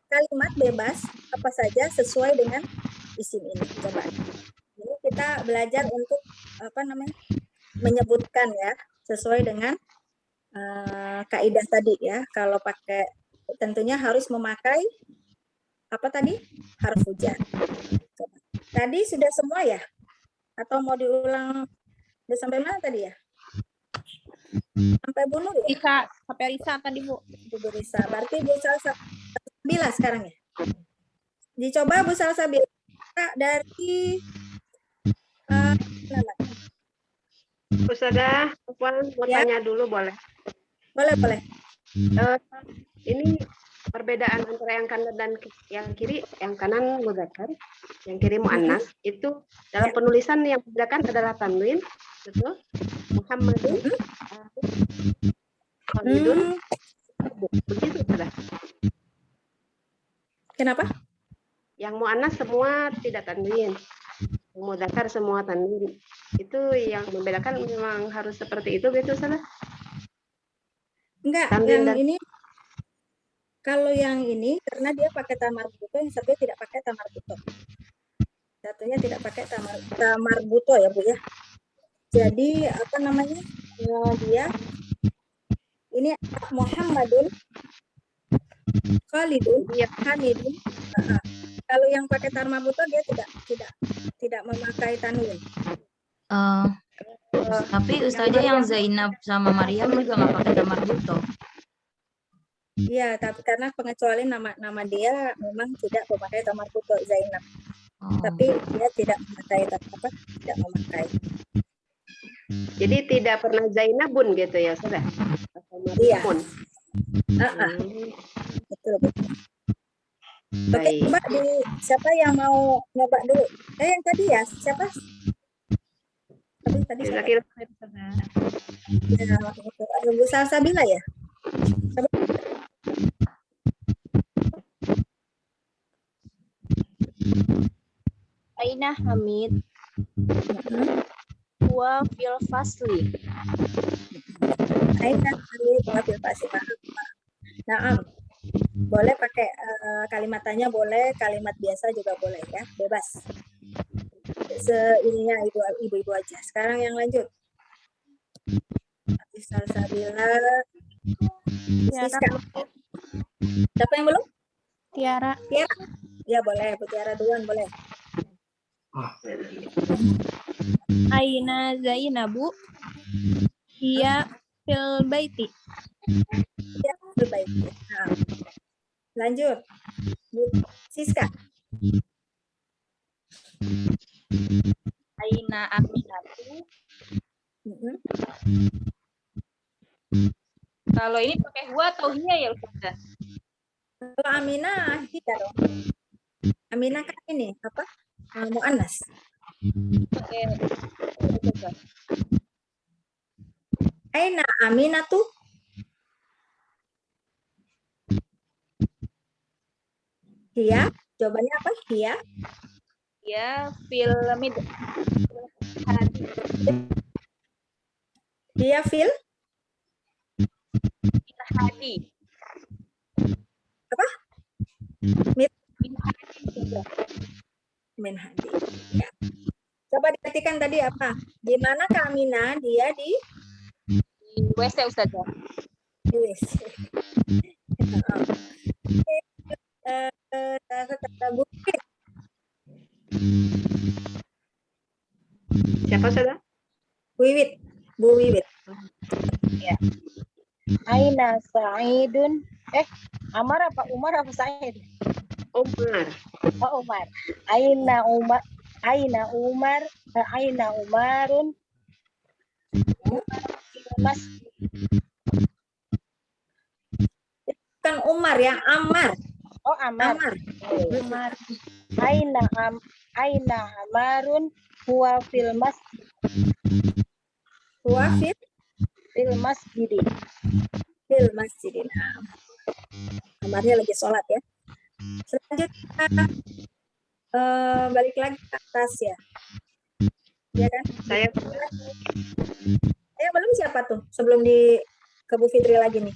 kalimat bebas apa saja sesuai dengan isim ini. Coba ini kita belajar untuk menyebutkan ya sesuai dengan kaidah tadi ya. Kalau pakai tentunya harus memakai apa tadi, harfu jar. Tadi sudah semua ya, atau mau diulang? Udah sampai mana tadi ya? Sampai bunuh ya? Risa, sampai Risa tadi Bu. Bu Risa, berarti Bu Salsabila sekarang ya? Dicoba Bu Salsabila dari Ustazah, Puan mau ya? tanya dulu boleh? Boleh. Ini perbedaan antara yang kanan dan yang kiri, yang kanan muzakkar, yang kiri muannas, itu dalam penulisan yang membedakan adalah tanwin, betul? Muhammadun, Khalidun, begitu sudah. Kenapa? Yang muannas semua tidak tanwin, yang muzakkar semua tanwin. Itu yang membedakan memang harus seperti itu, gitu salah? Enggak, Tanwin yang dan ini kalau yang ini karena dia pakai tamar buto, yang satu tidak pakai tamar buto. Satunya tidak pakai tamarbuto ya Bu ya. Jadi apa namanya? Dia ini Muhammadun, Khalidun, Hamidun. Kalau yang pakai tamarbuto dia tidak memakai tanwin. Tapi Ustazah yang Zainab sama Maryam juga nggak pakai tamarbuto. Iya, tapi karena pengecualian nama dia memang tidak memakai tamarbuto Zainab. Tapi dia tidak memakai tidak memakai. Jadi tidak pernah Zainabun gitu ya, sudah. Iya. Betul. Oke, coba siapa yang mau nyoba dulu? Yang tadi ya, siapa? Tadi siapa? Ya, Bu Salsabila ya? Aina Hamid. Huwa fil fasli. Aina Hamid huwa fil fasli. Nah, boleh pakai kalimat tanya, boleh kalimat biasa juga boleh ya, bebas. Seininya ibu-ibu aja. Sekarang yang lanjut. Salsabila. Siska. Siapa yang belum? Tiara. Ya boleh, Bu Tiara duluan boleh. Aina Zainabu. Hiya fil baiti. Hiya fil baiti. Nah, lanjut. Siska. Aina Aminatu. Kalau ini pakai huwa atau hiya ya Ustazah? Kalau Aminah hiya dong. Aminah kan ini apa? Mu'annas. Aina Aminatu. Hiya, jawabannya apa? Hiya. Ya fil Hiya fil hadi. Apa? Min hadi. Ya. Coba diartikan tadi apa? Di mana Kak Aminah? Dia di WC Ustazah. Di WC. Siapa saudara? Bu Wiwit. Ya. Aina Sa'idun. Amar apa Umar apa Sa'id? Umar. Oh, Umar. Aina Umar. Aina Umar. Aina Umarun. Mas. Bukan Umar yang Ammar. Oh, Ammar. Ammar. Aina Amarun huwa fil masjid. Huwa fil masjid. Fil masjid. Ammarnya lagi sholat ya. Selanjutnya balik lagi ke atas ya. Ya kan? Saya belum siapa tuh sebelum ke Bu Fitri lagi nih.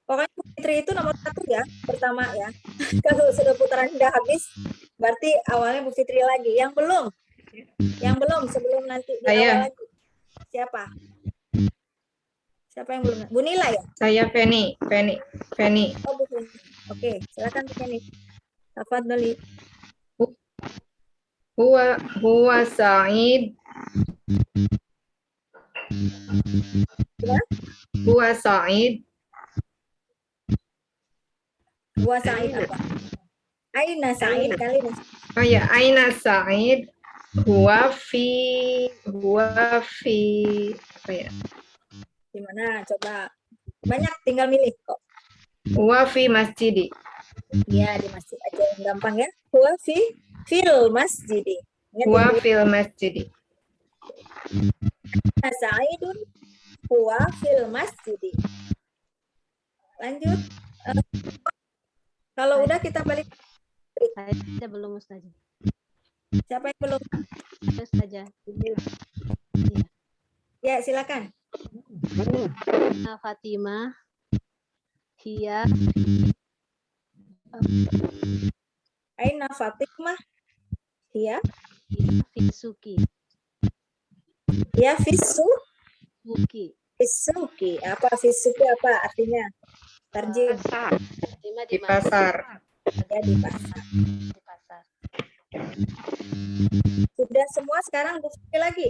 Pokoknya Bu Fitri itu nomor 1 ya, pertama ya. Kalau sudah putaran udah habis, berarti awalnya Bu Fitri lagi. Yang belum sebelum nanti di awal lagi. Siapa? Siapa yang belum? Bu Nila ya? Saya Feni. Oh, Bu Feni. Oke, silakan Bu Feni. Tafadhali. Huwa Sa'id. Huwa Sa'id. Huwa Sa'id apa? Aina Sa'id kali ini. Oh ya, Aina Sa'id. Huwa fi apa ya? Gimana? Coba. Banyak, tinggal milih kok. Huwa fi masjidi. Ya, di masjid aja yang gampang ya. Huwa fil masjidi. Huwa fil masjidi. Sa'idun huwa fil masjidi. Lanjut. Kalau udah kita balik. Saya belum Ustazah. Siapa yang belum? Ustazah. Ya, silakan. Fatimah. Hiya. Aina Fatimah. Hiya Fisuki. ya Suki. Fisuki. Apa Fisuki apa artinya? Terjem. Pasar. Di pasar. Ya di pasar. Di pasar. Sudah semua sekarang Bu Fikri lagi.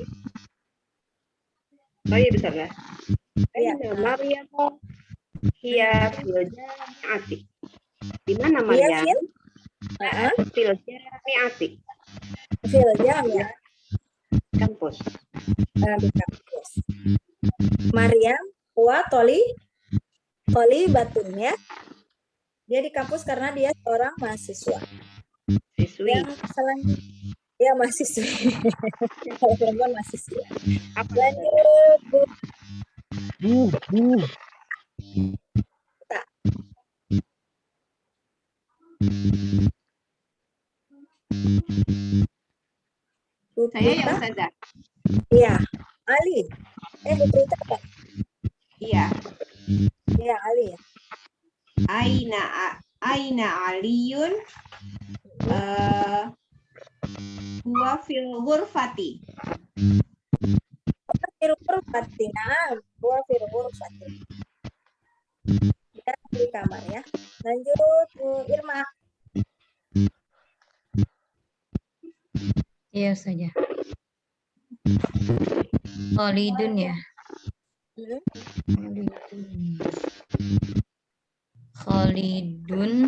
Oh iya bisa ya. Iya. Aina Maryam hiya fil jami'ati. Di mana Hiya Maryam? fil Fil jami'ati. fil jam ya. Kampus. Di kampus. Maryam huwa batun ya. Dia di kampus karena dia seorang mahasiswa. Siswi. Yang selanjutnya ya mahasiswi. Kalau perempuan mahasiswa. Lanjut Bu. Tak. Bu Saya ya Prita? Ustazah. Iya. Ali. Bu Prita apa? Iya. Iya Ali ya. Aina Aliyun huwa fil ghurfati. Fil ghurfati. Nah, huwa fil ghurfati. Dia di kamar ya. Lanjut Bu Irma. Iya saja. Khalidun ya. Khalidun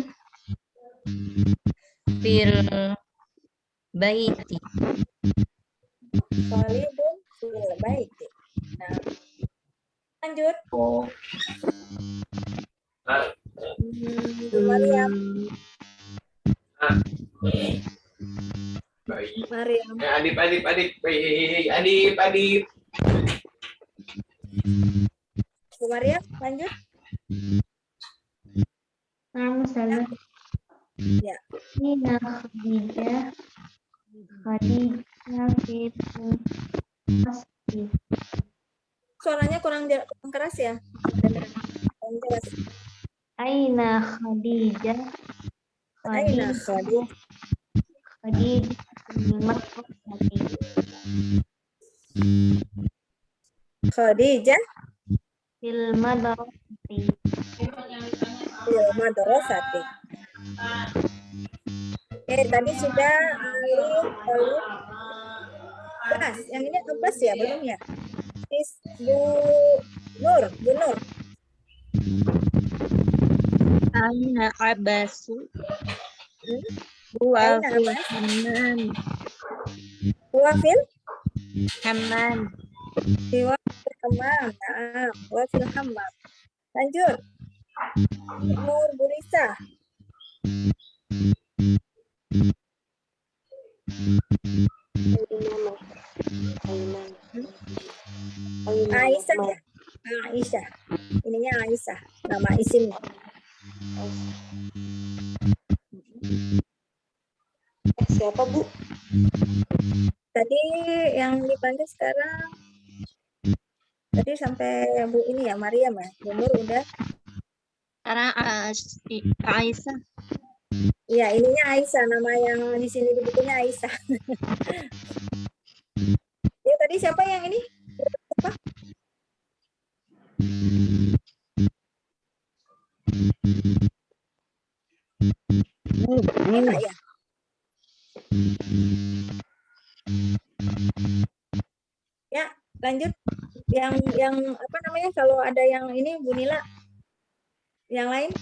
fil baiti. Khalidun fil baiti. Nah, lanjut. Bu Maryam. Maryam. Adip. Bu Maryam, lanjut. Ustazah. Ya. Nina Khadijah fit masjid. Suaranya kurang keras ya. Kurang jelas. Aina Khadijah. Aina Khadijah. Khadijah fil madrasati. fil madrasati. Tadi sudah alif, alif. Bas, yang ini bas ya, belum ya? Bu Nur. Aina abasu. Aina Fil Abbas. hammam. Huwa fil Hammam. hammam. Nah, huwa fil hammam. Lanjut. Nur Burisa. Aisyah ya? Aisyah. Ininya Aisyah. Nama isimnya. Siapa Bu? Tadi yang dipanggil sekarang. Tadi sampai Bu ini ya, Maryam ya. Bu Nur udah. Sekarang Aisyah. Iya, ininya Aisyah. Nama yang di sini di bukunya Aisyah. Ya, tadi siapa yang ini? Siapa? Enak ya? Ya, lanjut. Yang apa namanya? Kalau ada yang ini Bu Nila. Yang lain?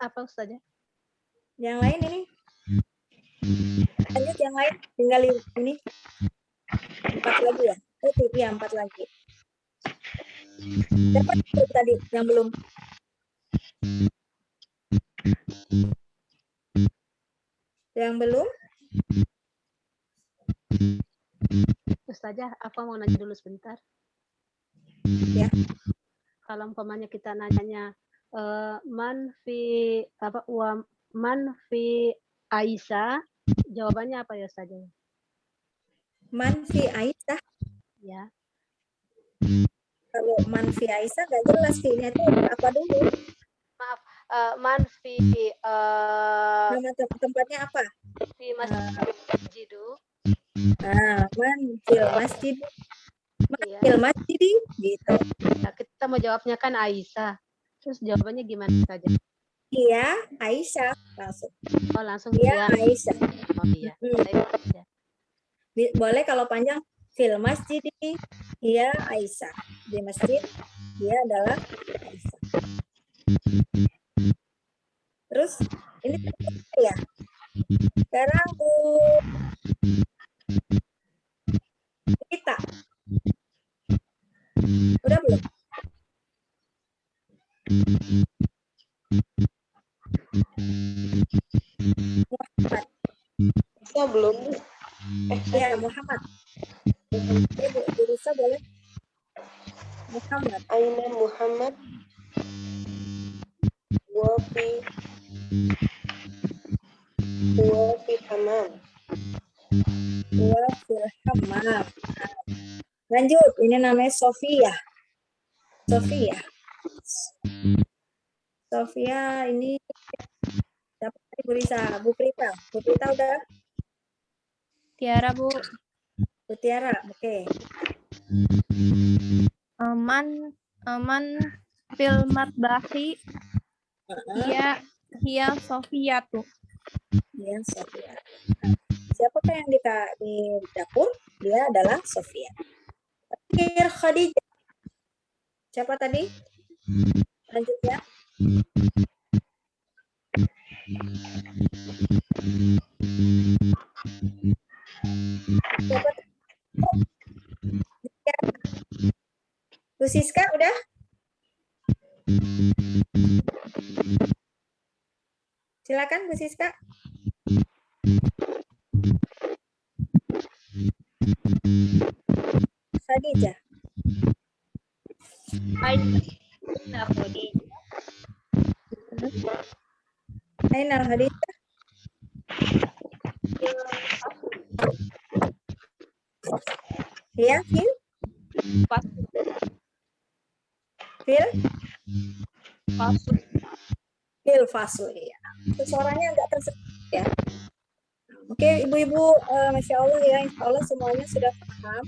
Apa Ustazah? Yang lain ini? Lanjut yang lain. Tinggal ini. 4 lagi ya? Iya, 4 lagi. Siapa tadi yang belum? Yang belum? Ustazah, apa mau nanya dulu sebentar? Ya. Kalau umpamanya kita nanyanya man fi Aisyah, jawabannya apa ya Ustazah? Man fi Aisyah. Ya. Kalau man fi Aisyah nggak jelas fi-nya itu apa dulu? Maaf, man fi Nama tempatnya apa? fi masjidu. Man fil masjid. Iya. Fil masjidi gitu. Nah, kita mau jawabnya kan Aisyah. Terus jawabannya gimana saja? Iya, Aisyah langsung. Oh, langsung Iya, ya. Aisyah. Oh iya. Baik. Boleh kalau panjang fil masjidi. Iya, Aisyah. Di masjid dia adalah Aisyah. Terus ini ya. Sekarang kita. Udah belum? Muhammad. Bisa belum? Ya, Muhammad. Bu Risa boleh? Muhammad. Aina Muhammad. Wafi tamam. Wafil hammam. Lanjut, ini namanya Sofia. Sofia. Sofia ini dapat Bu Risa, Bu Prita. Bu Prita udah? Tiara, Bu. Bu Tiara, oke. Aman fil matbahi. Hiya Sofia tuh. Iya, Sofia. Siapakah yang di dapur? Dia adalah Sofia. Terakhir Khadijah. Siapa tadi? Lanjut ya. Siapa? Bu Siska udah? Silakan Bu Siska. Khadijah. Aina Khadijah. Aina Khadijah. Ya, Phil. Phil Fasul ya. Suaranya agak tersendat ya. Oke, ibu-ibu, masya Allah ya, insya Allah semuanya sudah paham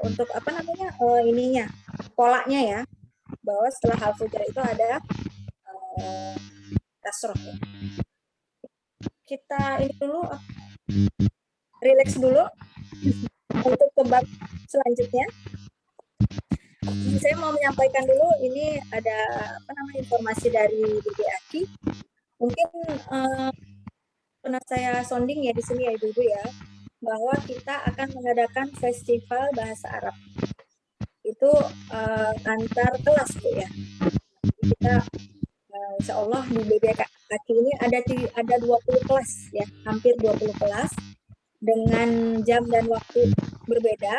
untuk apa namanya ininya, polanya ya, bahwa setelah hal-fujar itu ada kasroh. Ya. Kita ini dulu, relax dulu untuk ke bab selanjutnya. Saya mau menyampaikan dulu, ini ada apa namanya informasi dari Bibi Aki. Mungkin pernah saya sounding ya di sini ya ibu-ibu ya, bahwa kita akan mengadakan festival bahasa Arab. Itu antar kelas Bu ya. Kita insya Allah di Bibi Aki ini ada 20 kelas ya, hampir 20 kelas dengan jam dan waktu berbeda.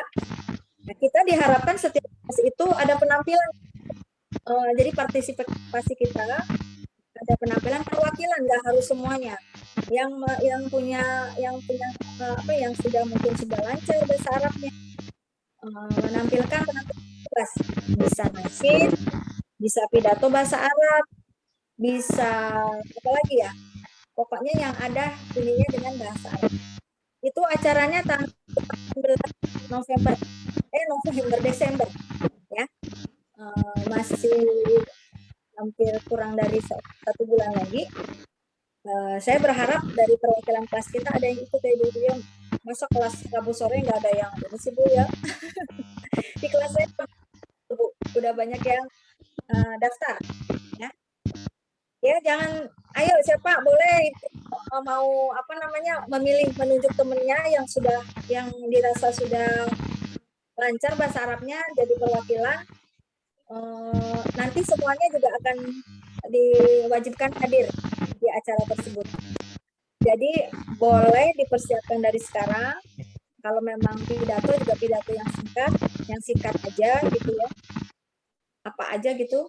Nah, kita diharapkan setiap kelas itu ada penampilan. Jadi partisipasi kita ada penampilan perwakilan, nggak harus semuanya. Yang punya apa yang sudah mungkin sudah lancar bahasa Arabnya menampilkan penampilan kelas, bisa nasyid, bisa pidato bahasa Arab, bisa apa lagi ya, pokoknya yang ada ininya dengan bahasa Arab. Itu acaranya tanggal 19 Desember ya, masih hampir kurang dari 1 bulan lagi. Saya berharap dari perwakilan kelas kita ada yang ikut ya ibu ya. Masa kelas Rabu sore nggak ada yang ini sih Bu ya. Di kelas saya Bu udah banyak yang daftar ya. Ya jangan, ayo siapa boleh mau apa namanya memilih menunjuk temennya yang dirasa sudah lancar bahasa Arabnya jadi perwakilan. Nanti semuanya juga akan diwajibkan hadir di acara tersebut. Jadi boleh dipersiapkan dari sekarang. Kalau memang pidato juga pidato yang singkat aja gitu ya. Apa aja gitu.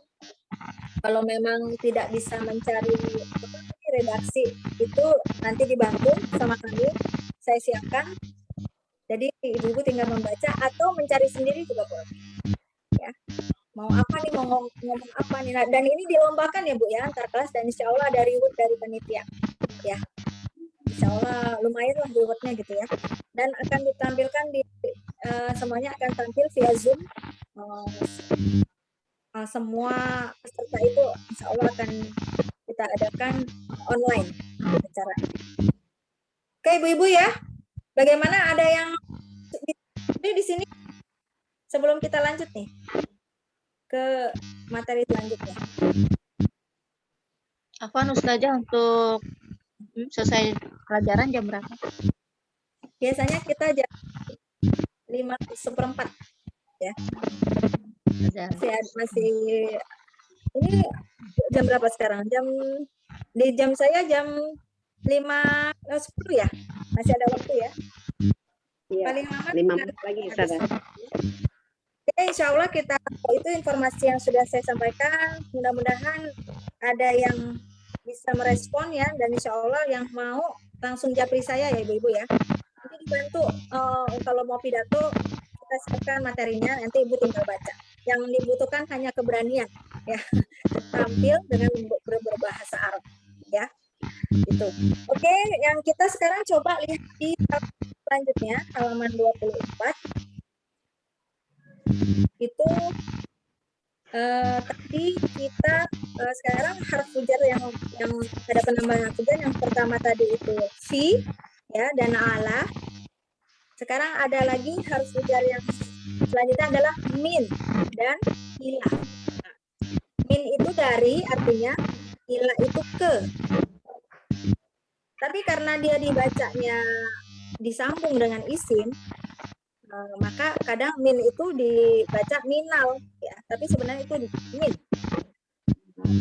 Kalau memang tidak bisa mencari redaksi itu nanti dibantu sama kami. Saya siapkan. Jadi ibu-ibu tinggal membaca atau mencari sendiri juga boleh. Ya. mau apa nih, mau ngomong apa nih. Nah, dan ini dilombakan ya Bu ya antar kelas, dan insya Allah ada reward dari panitia ya. Insya Allah lumayan lah rewardnya gitu ya. Dan akan ditampilkan di semuanya akan tampil via Zoom. Semua peserta itu insya Allah akan kita adakan online acara. Oke ibu-ibu ya, bagaimana, ada yang di sini sebelum kita lanjut nih ke materi selanjutnya? Afwan Ustazah, untuk selesai pelajaran jam berapa? Biasanya kita jam 5:15 ya. Masih ini jam berapa sekarang? Di jam saya jam 5:10 ya. Masih ada waktu ya. Iya, Paling lama 5 menit lagi Ustazah. Oke, insya Allah itu informasi yang sudah saya sampaikan. Mudah-mudahan ada yang bisa merespon ya, dan insya Allah yang mau langsung japri saya ya ibu-ibu ya. Nanti dibantu kalau mau pidato kita siapkan materinya, nanti ibu tinggal baca. Yang dibutuhkan hanya keberanian ya, tampil dengan berbahasa Arab ya. Itu. Oke, yang kita sekarang coba lihat di selanjutnya halaman 24. Itu tadi kita sekarang harfu jar yang ada penambahan harfu jar. Yang pertama tadi itu fi ya, dan ala. Sekarang ada lagi harfu jar yang selanjutnya adalah min dan ila. Nah, min itu dari, artinya ila itu ke. Tapi karena dia dibacanya disambung dengan isim, maka kadang min itu dibaca minal ya, tapi sebenarnya itu min.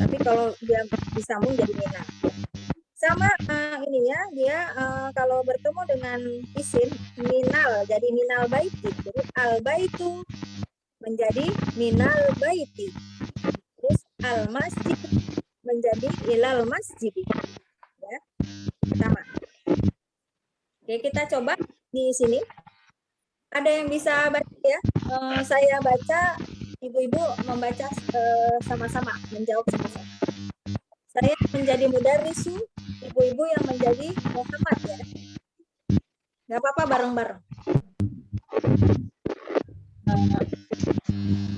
Tapi kalau dia disambung jadi minal. Sama ini ya, dia kalau bertemu dengan isim minal jadi minal baiti. Jadi al baitu menjadi minal baiti. Terus al masjid menjadi ilal masjid. Ya. Pertama. Oke, kita coba di sini. Ada yang bisa baca ya? Saya baca, ibu-ibu membaca sama-sama, menjawab sama-sama. Saya menjadi mudarrisu, ibu-ibu yang menjadi Muhammad ya. Nggak apa-apa, bareng-bareng.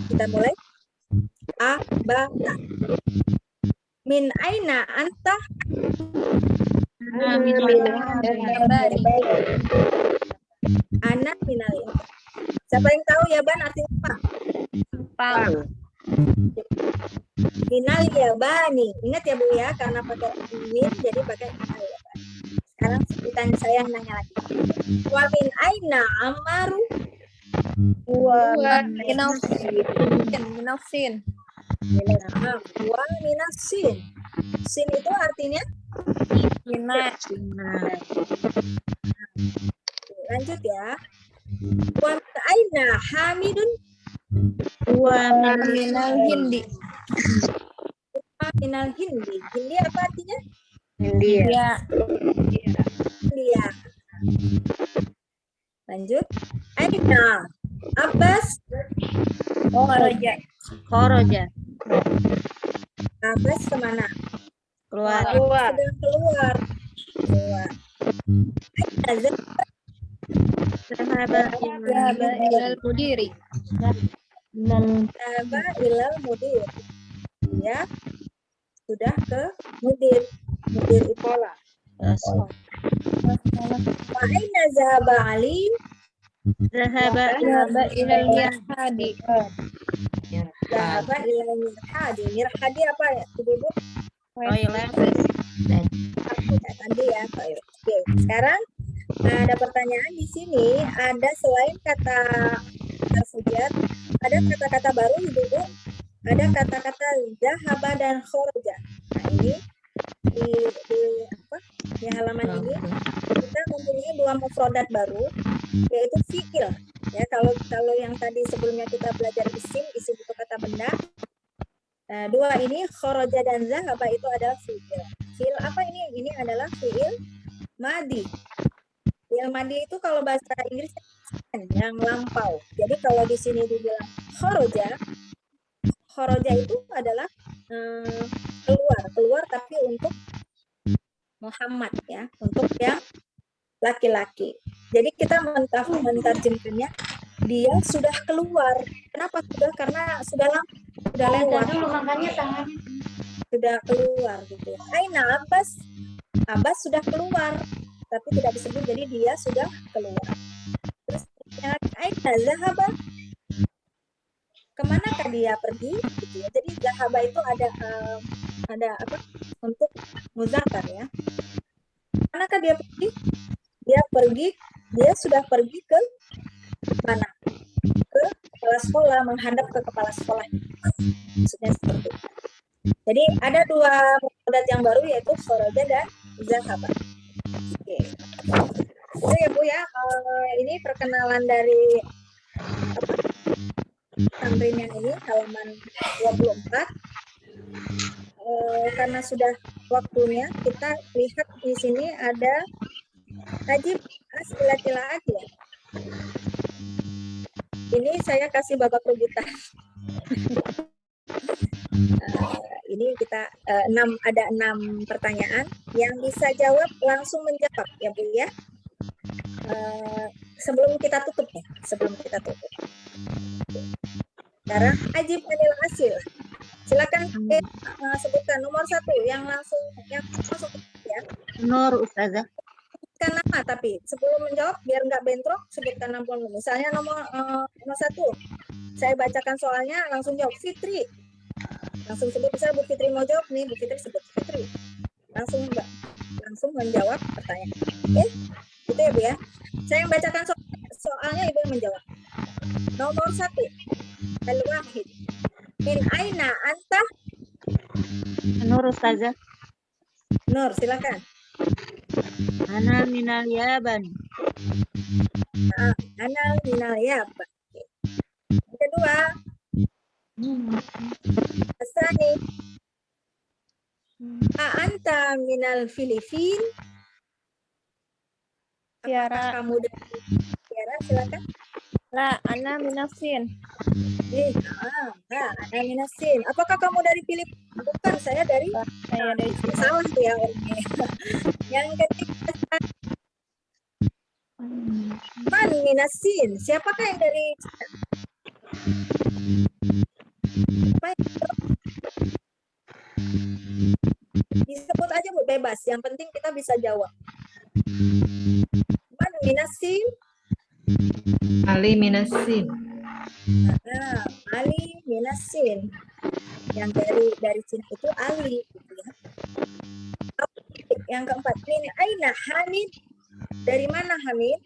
Kita mulai. Abata. Min aina anta? Anak minal. Siapa yang tahu ya Ban artinya apa? Pang. Minal ya bani. Ingat ya Bu ya, karena pakai min jadi pakai minal ya bani. Sekarang ditanya, saya nanya lagi. Wa min aina amaru? Wa minafsin. Wa minasin. Sin itu artinya Minat. lanjut ya. Wa min aina hamidun? Wa minal hindi. Wa minal hindi. Hindi apa artinya? India. India. Lanjut. Aina Abbas? Khoroja. Abbas kemana? Keluar. Sedang keluar. Aina Zahaba ilal mudiri. Zahaba ilal mudir. Ya, sudah ke mudir sekolah. Wa aina zahaba Ali? Zahaba ilal mirhadi. Zahaba ilal mirhadi. Mirhadi apa ya, Ibu? Toilet. Tadi ya, toilet. Oke, sekarang ada pertanyaan di sini. Ada selain kata harfujar, ada kata-kata baru Ibu. Ada kata-kata zahaba dan khoroja. Nah ini di halaman ini kita mempunyai dua mufrodat baru, yaitu fi'il. Ya, kalau yang tadi sebelumnya kita belajar isim itu kata benda. Dua ini khoroja dan zahaba itu adalah fi'il. Fi'il apa ini? Ini adalah fi'il madi. Fi'il madi itu kalau bahasa Inggris yang lampau. Jadi kalau di sini dibilang khoroja, khoroja itu adalah keluar tapi untuk Muhammad ya, untuk yang laki-laki. Jadi kita mentarjemkannya dia sudah keluar. Kenapa sudah? Karena sudah lama, sudah lewat. Dulu makanya tangannya. Sudah keluar gitu. Aina Abbas, Abbas sudah keluar, tapi tidak disebut, jadi dia sudah keluar. Terus Aina Zahaba, kemanakah dia pergi? Gitu ya. Jadi Zahaba itu ada apa? Untuk muzakkar ya. Manakah dia pergi? Dia sudah pergi ke mana? Ke kepala sekolah, menghadap ke kepala sekolah. Maksudnya seperti itu. Jadi ada dua mufradat yang baru, yaitu kharaja dan zahaba. Oke. Itu ya Bu ya. Ini perkenalan dari tamrin yang ini halaman 24. Karena sudah waktunya, kita lihat di sini ada ajib as'ilatil ya. Ini saya kasih babak rebutan. Ini kita ada 6 pertanyaan yang bisa jawab langsung menjawab ya Bu ya. Sebelum kita tutup. Sekarang ajib anil asil. Silakan sebutkan nomor 1 yang langsung ya. Nur Ustazah. Sebutkan nama, tapi sebelum menjawab biar nggak bentrok, sebutkan nama dulu. Misalnya nomor 1, saya bacakan soalnya, langsung jawab Fitri. Langsung sebut, misalnya Bu Fitri mau jawab nih, Bu Fitri sebut Fitri. Langsung menjawab pertanyaan. Oke? Gitu ya Bu ya. Saya yang bacakan soalnya, Ibu yang menjawab. Nomor 1, Al-Wahid. Min aina anta? Nur Ustazah. Nur, silakan. Ana minal Yaban. Ana minal Yaban. Yang kedua, Asani. Anta minal Filipin. Apakah kamu dari Tiara? Silakan. La, ana minasin. Ana minasin. Apakah kamu dari Filipina? Bukan, saya dari. Saya dari salah tuh ya orangnya. Yang ketiga, man minasin. Siapakah yang dari Cina? Disebut aja Bu, bebas. Yang penting kita bisa jawab. Man minasin. Ali minasin. Ali minasin. Yang dari Cina itu Ali gitu ya. Yang keempat, ini aina Hamid. Dari mana Hamid?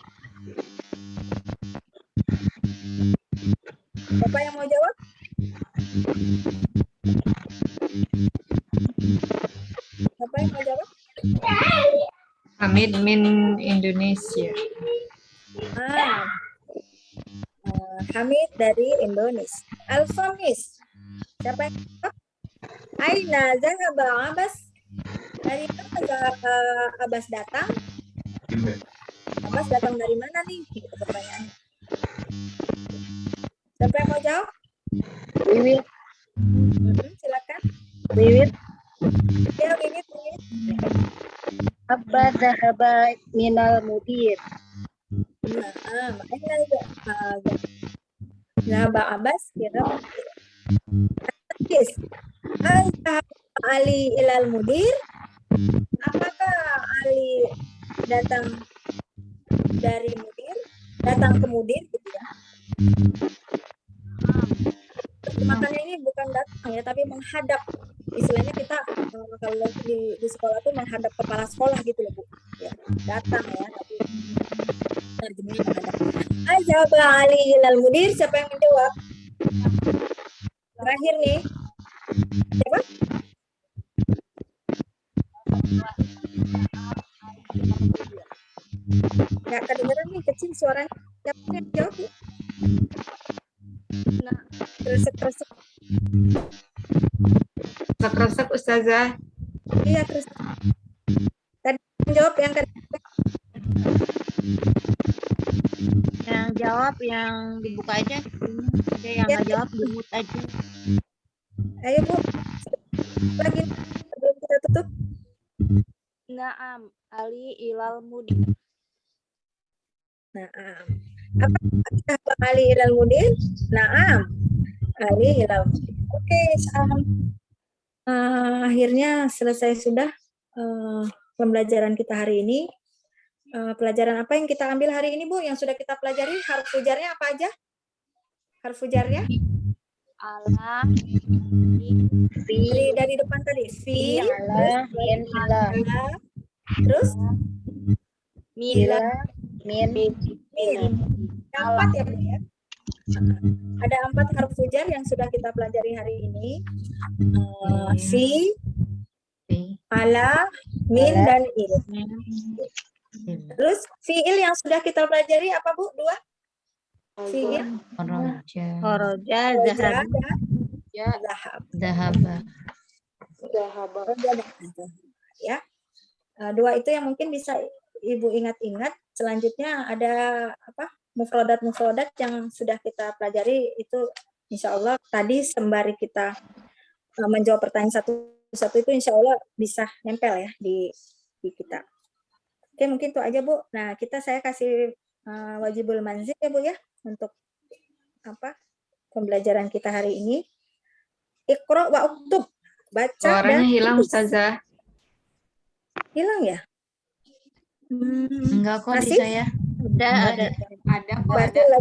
Bapak yang mau jawab? Bapak yang mau jawab? Hamid min Indonesia. Hamid dari Indonesia. Al-Famis. Siapa yang jawab? Aina Zahaba Abbas. Dari mana Abbas datang? Abbas datang dari mana nih? Itu pertanyaannya. Siapa yang mau jawab? Wiwit. Silakan. Wiwit. Ya, Wiwit. Abba zahaba minal mudir. Makanya Zahaba Abbas kira Ali ilal mudir. Apakah Ali datang dari mudir? Datang ke mudir gitu ya. Makanya ini bukan datang ya, tapi menghadap. Istilahnya kita kalau di sekolah tuh menghadap kepala sekolah gitu loh Bu. Ya, datang ya, tapi terjemahnya menghadap. Ajaba Ali ilal mudir. Siapa yang menjawab? Terakhir nih. Siapa? Nggak kedengeran nih, kecil suaranya. Siapa yang jawab? Nah, kresek-kresek. Kresek Ustazah. Iya, kresek. Tadi jawab yang kedua. Yang jawab yang dibuka aja. Yang nggak jawab di mute aja. Ayo Bu, lagi sebelum kita tutup. Naam, Ali ilal mudin. Naam. Apakah Bang Ali ilal mudin? Naam. Ali ilal mudin. Oke, akhirnya selesai sudah pembelajaran kita hari ini. Pelajaran apa yang kita ambil hari ini, Bu? Yang sudah kita pelajari, harf fujarnya apa aja? Harf fujarnya? Ala, Dari depan tadi. Fi, ala, min, ila, terus ila, min, ada 4 ya, Bu ya? Ada 4 harf fujar yang sudah kita pelajari hari ini. Fi, ala, min, dan il. Terus fiil yang sudah kita pelajari apa, Bu? 2? Fiil. Kharaja, Zahab. Zahaba. Ya. 2 itu yang mungkin bisa Ibu ingat-ingat. Selanjutnya ada apa? Mufrodat yang sudah kita pelajari itu insya Allah tadi sembari kita menjawab pertanyaan satu-satu itu insya Allah bisa nempel ya di kita. Oke, mungkin itu aja Bu. Nah, saya kasih wajibul manzil ya Bu ya untuk apa pembelajaran kita hari ini. Iqra wa uktub, baca Suaranya dan hilang tulis. Ustazah. Hilang ya? Enggak kok di Masih? saya. Udah ada. Ada kok, Berarti ada.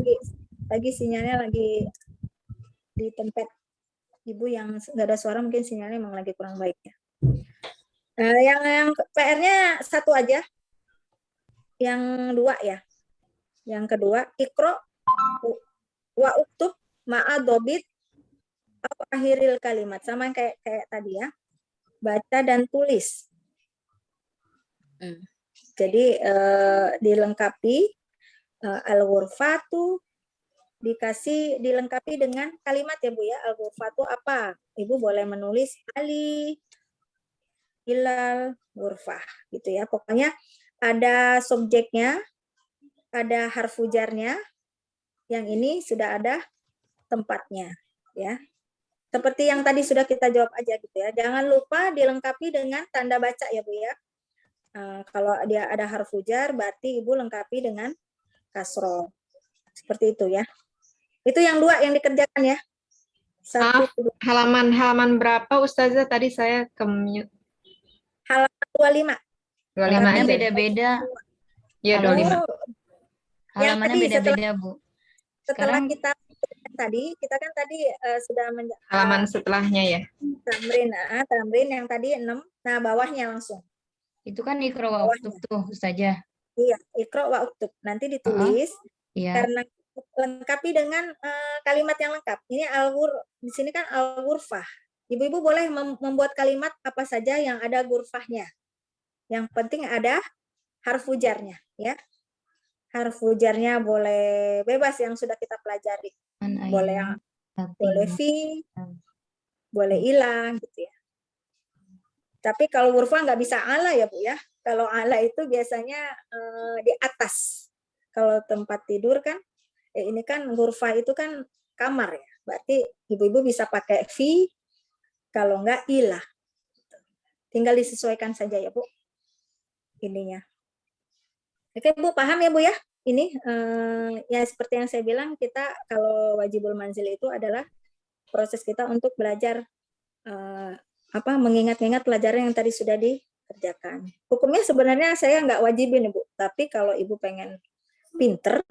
lagi sinyalnya lagi di tempat Ibu yang nggak ada suara, mungkin sinyalnya memang lagi kurang baik ya. Yang PR-nya 1 aja. Yang 2 ya. Yang kedua, Iqra wa uktub ma'a dobit akhiril kalimat. Sama kayak tadi ya. Baca dan tulis. Jadi dilengkapi al-ghurfatu dilengkapi dengan kalimat ya Bu ya. Al-ghurfatu apa? Ibu boleh menulis ali ilal ghurfah gitu ya. Pokoknya ada subjeknya, ada harf fujarnya. Yang ini sudah ada tempatnya ya. Seperti yang tadi sudah kita jawab aja gitu ya. Jangan lupa dilengkapi dengan tanda baca ya Bu ya. Kalau dia ada harf fujar berarti Ibu lengkapi dengan kasroh. Seperti itu ya. Itu yang 2 yang dikerjakan ya. Maaf, halaman berapa Ustazah? Tadi saya ke-mute. Halaman 25. 25 Halamannya aja. beda-beda. Iya, 25. Halamannya beda-beda, Bu. Setelah Sekarang kita kan tadi sudah halaman setelahnya ya. Tamrin yang tadi 6. Nah, bawahnya langsung. itu kan Iqra wa uktub tuh, Ustazah. Iya, Iqra wa uktub. Nanti ditulis Iya. karena lengkapi dengan kalimat yang lengkap. Ini di sini kan al-ghurfah. Ibu-ibu boleh membuat kalimat apa saja yang ada ghurfahnya. Yang penting ada harf fujarnya ya. Harf fujarnya boleh bebas yang sudah kita pelajari. Boleh fi, boleh ilah gitu ya. Tapi kalau ghurfah nggak bisa ala ya Bu ya. Kalau ala itu biasanya di atas. Kalau tempat tidur kan, ini kan ghurfah itu kan kamar ya. Berarti ibu-ibu bisa pakai fi, kalau nggak ilah. Tinggal disesuaikan saja ya Bu. Ininya. Oke Bu, paham ya Bu ya? Ini ya seperti yang saya bilang, kita kalau wajibul manzil itu adalah proses kita untuk belajar mengingat-ingat pelajaran yang tadi sudah dikerjakan. Hukumnya sebenarnya saya nggak wajibin Ibu, tapi kalau Ibu pengen pinter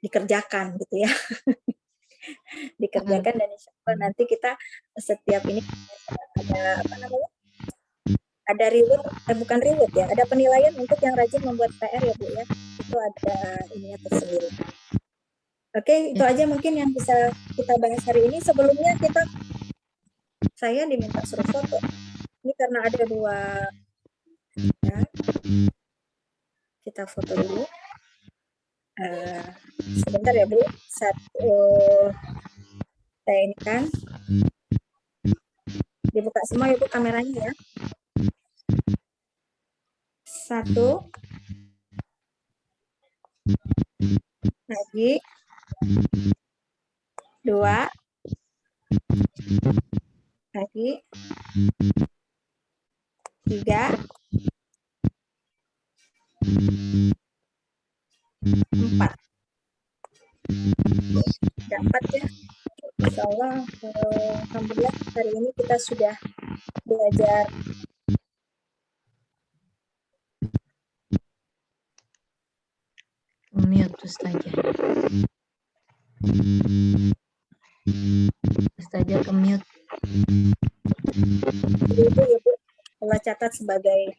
dikerjakan gitu ya. Dikerjakan dan insya Allah nanti kita setiap ini ada ada reward, bukan reward ya, ada penilaian untuk yang rajin membuat PR ya Bu ya. Itu ada ininya tersendiri. Oke, itu aja mungkin yang bisa kita bahas hari ini. Sebelumnya saya diminta suruh foto. Ini karena ada 2 ya. Kita foto dulu. Sebentar ya Bu. Saya ini kan dibuka semua ya Bu kameranya ya. 1 lagi 2 lagi 3, 4. Dapat ya. Insya Allah, alhamdulillah hari ini kita sudah belajar Mute Ustazah. Ustazah ke mute. itu ya Bu. Allah catat sebagai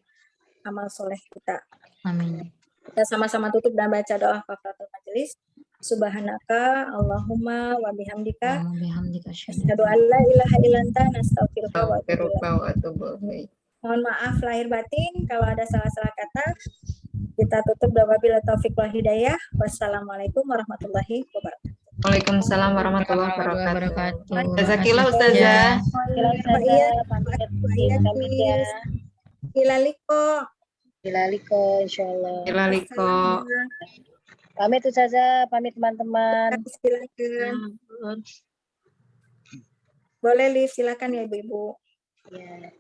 amal soleh kita. Amin. Kita sama-sama tutup dan baca doa kafaratul majelis. Subhanaka Allahumma wa bihamdika Bihamdika asyhadu an la ilaha illa anta nastaghfiruka wa atubu ilaik. Astaghfirullah wa atubu ilaik. Mohon maaf lahir batin kalau ada salah-salah kata. Kita tutup wabillahi taufiq wal hidayah. Wassalamualaikum warahmatullahi wabarakatuh. Waalaikumsalam warahmatullahi wabarakatuh. Wabarakatuh. Jazakillah Ustazah. Pamit ya. Ilaliko. Ilaliko insyaallah. Ilaliko. Pamit Ustazah, pamit teman-teman. Silakan. Boleh Liv, silakan ya Ibu-ibu. Ya.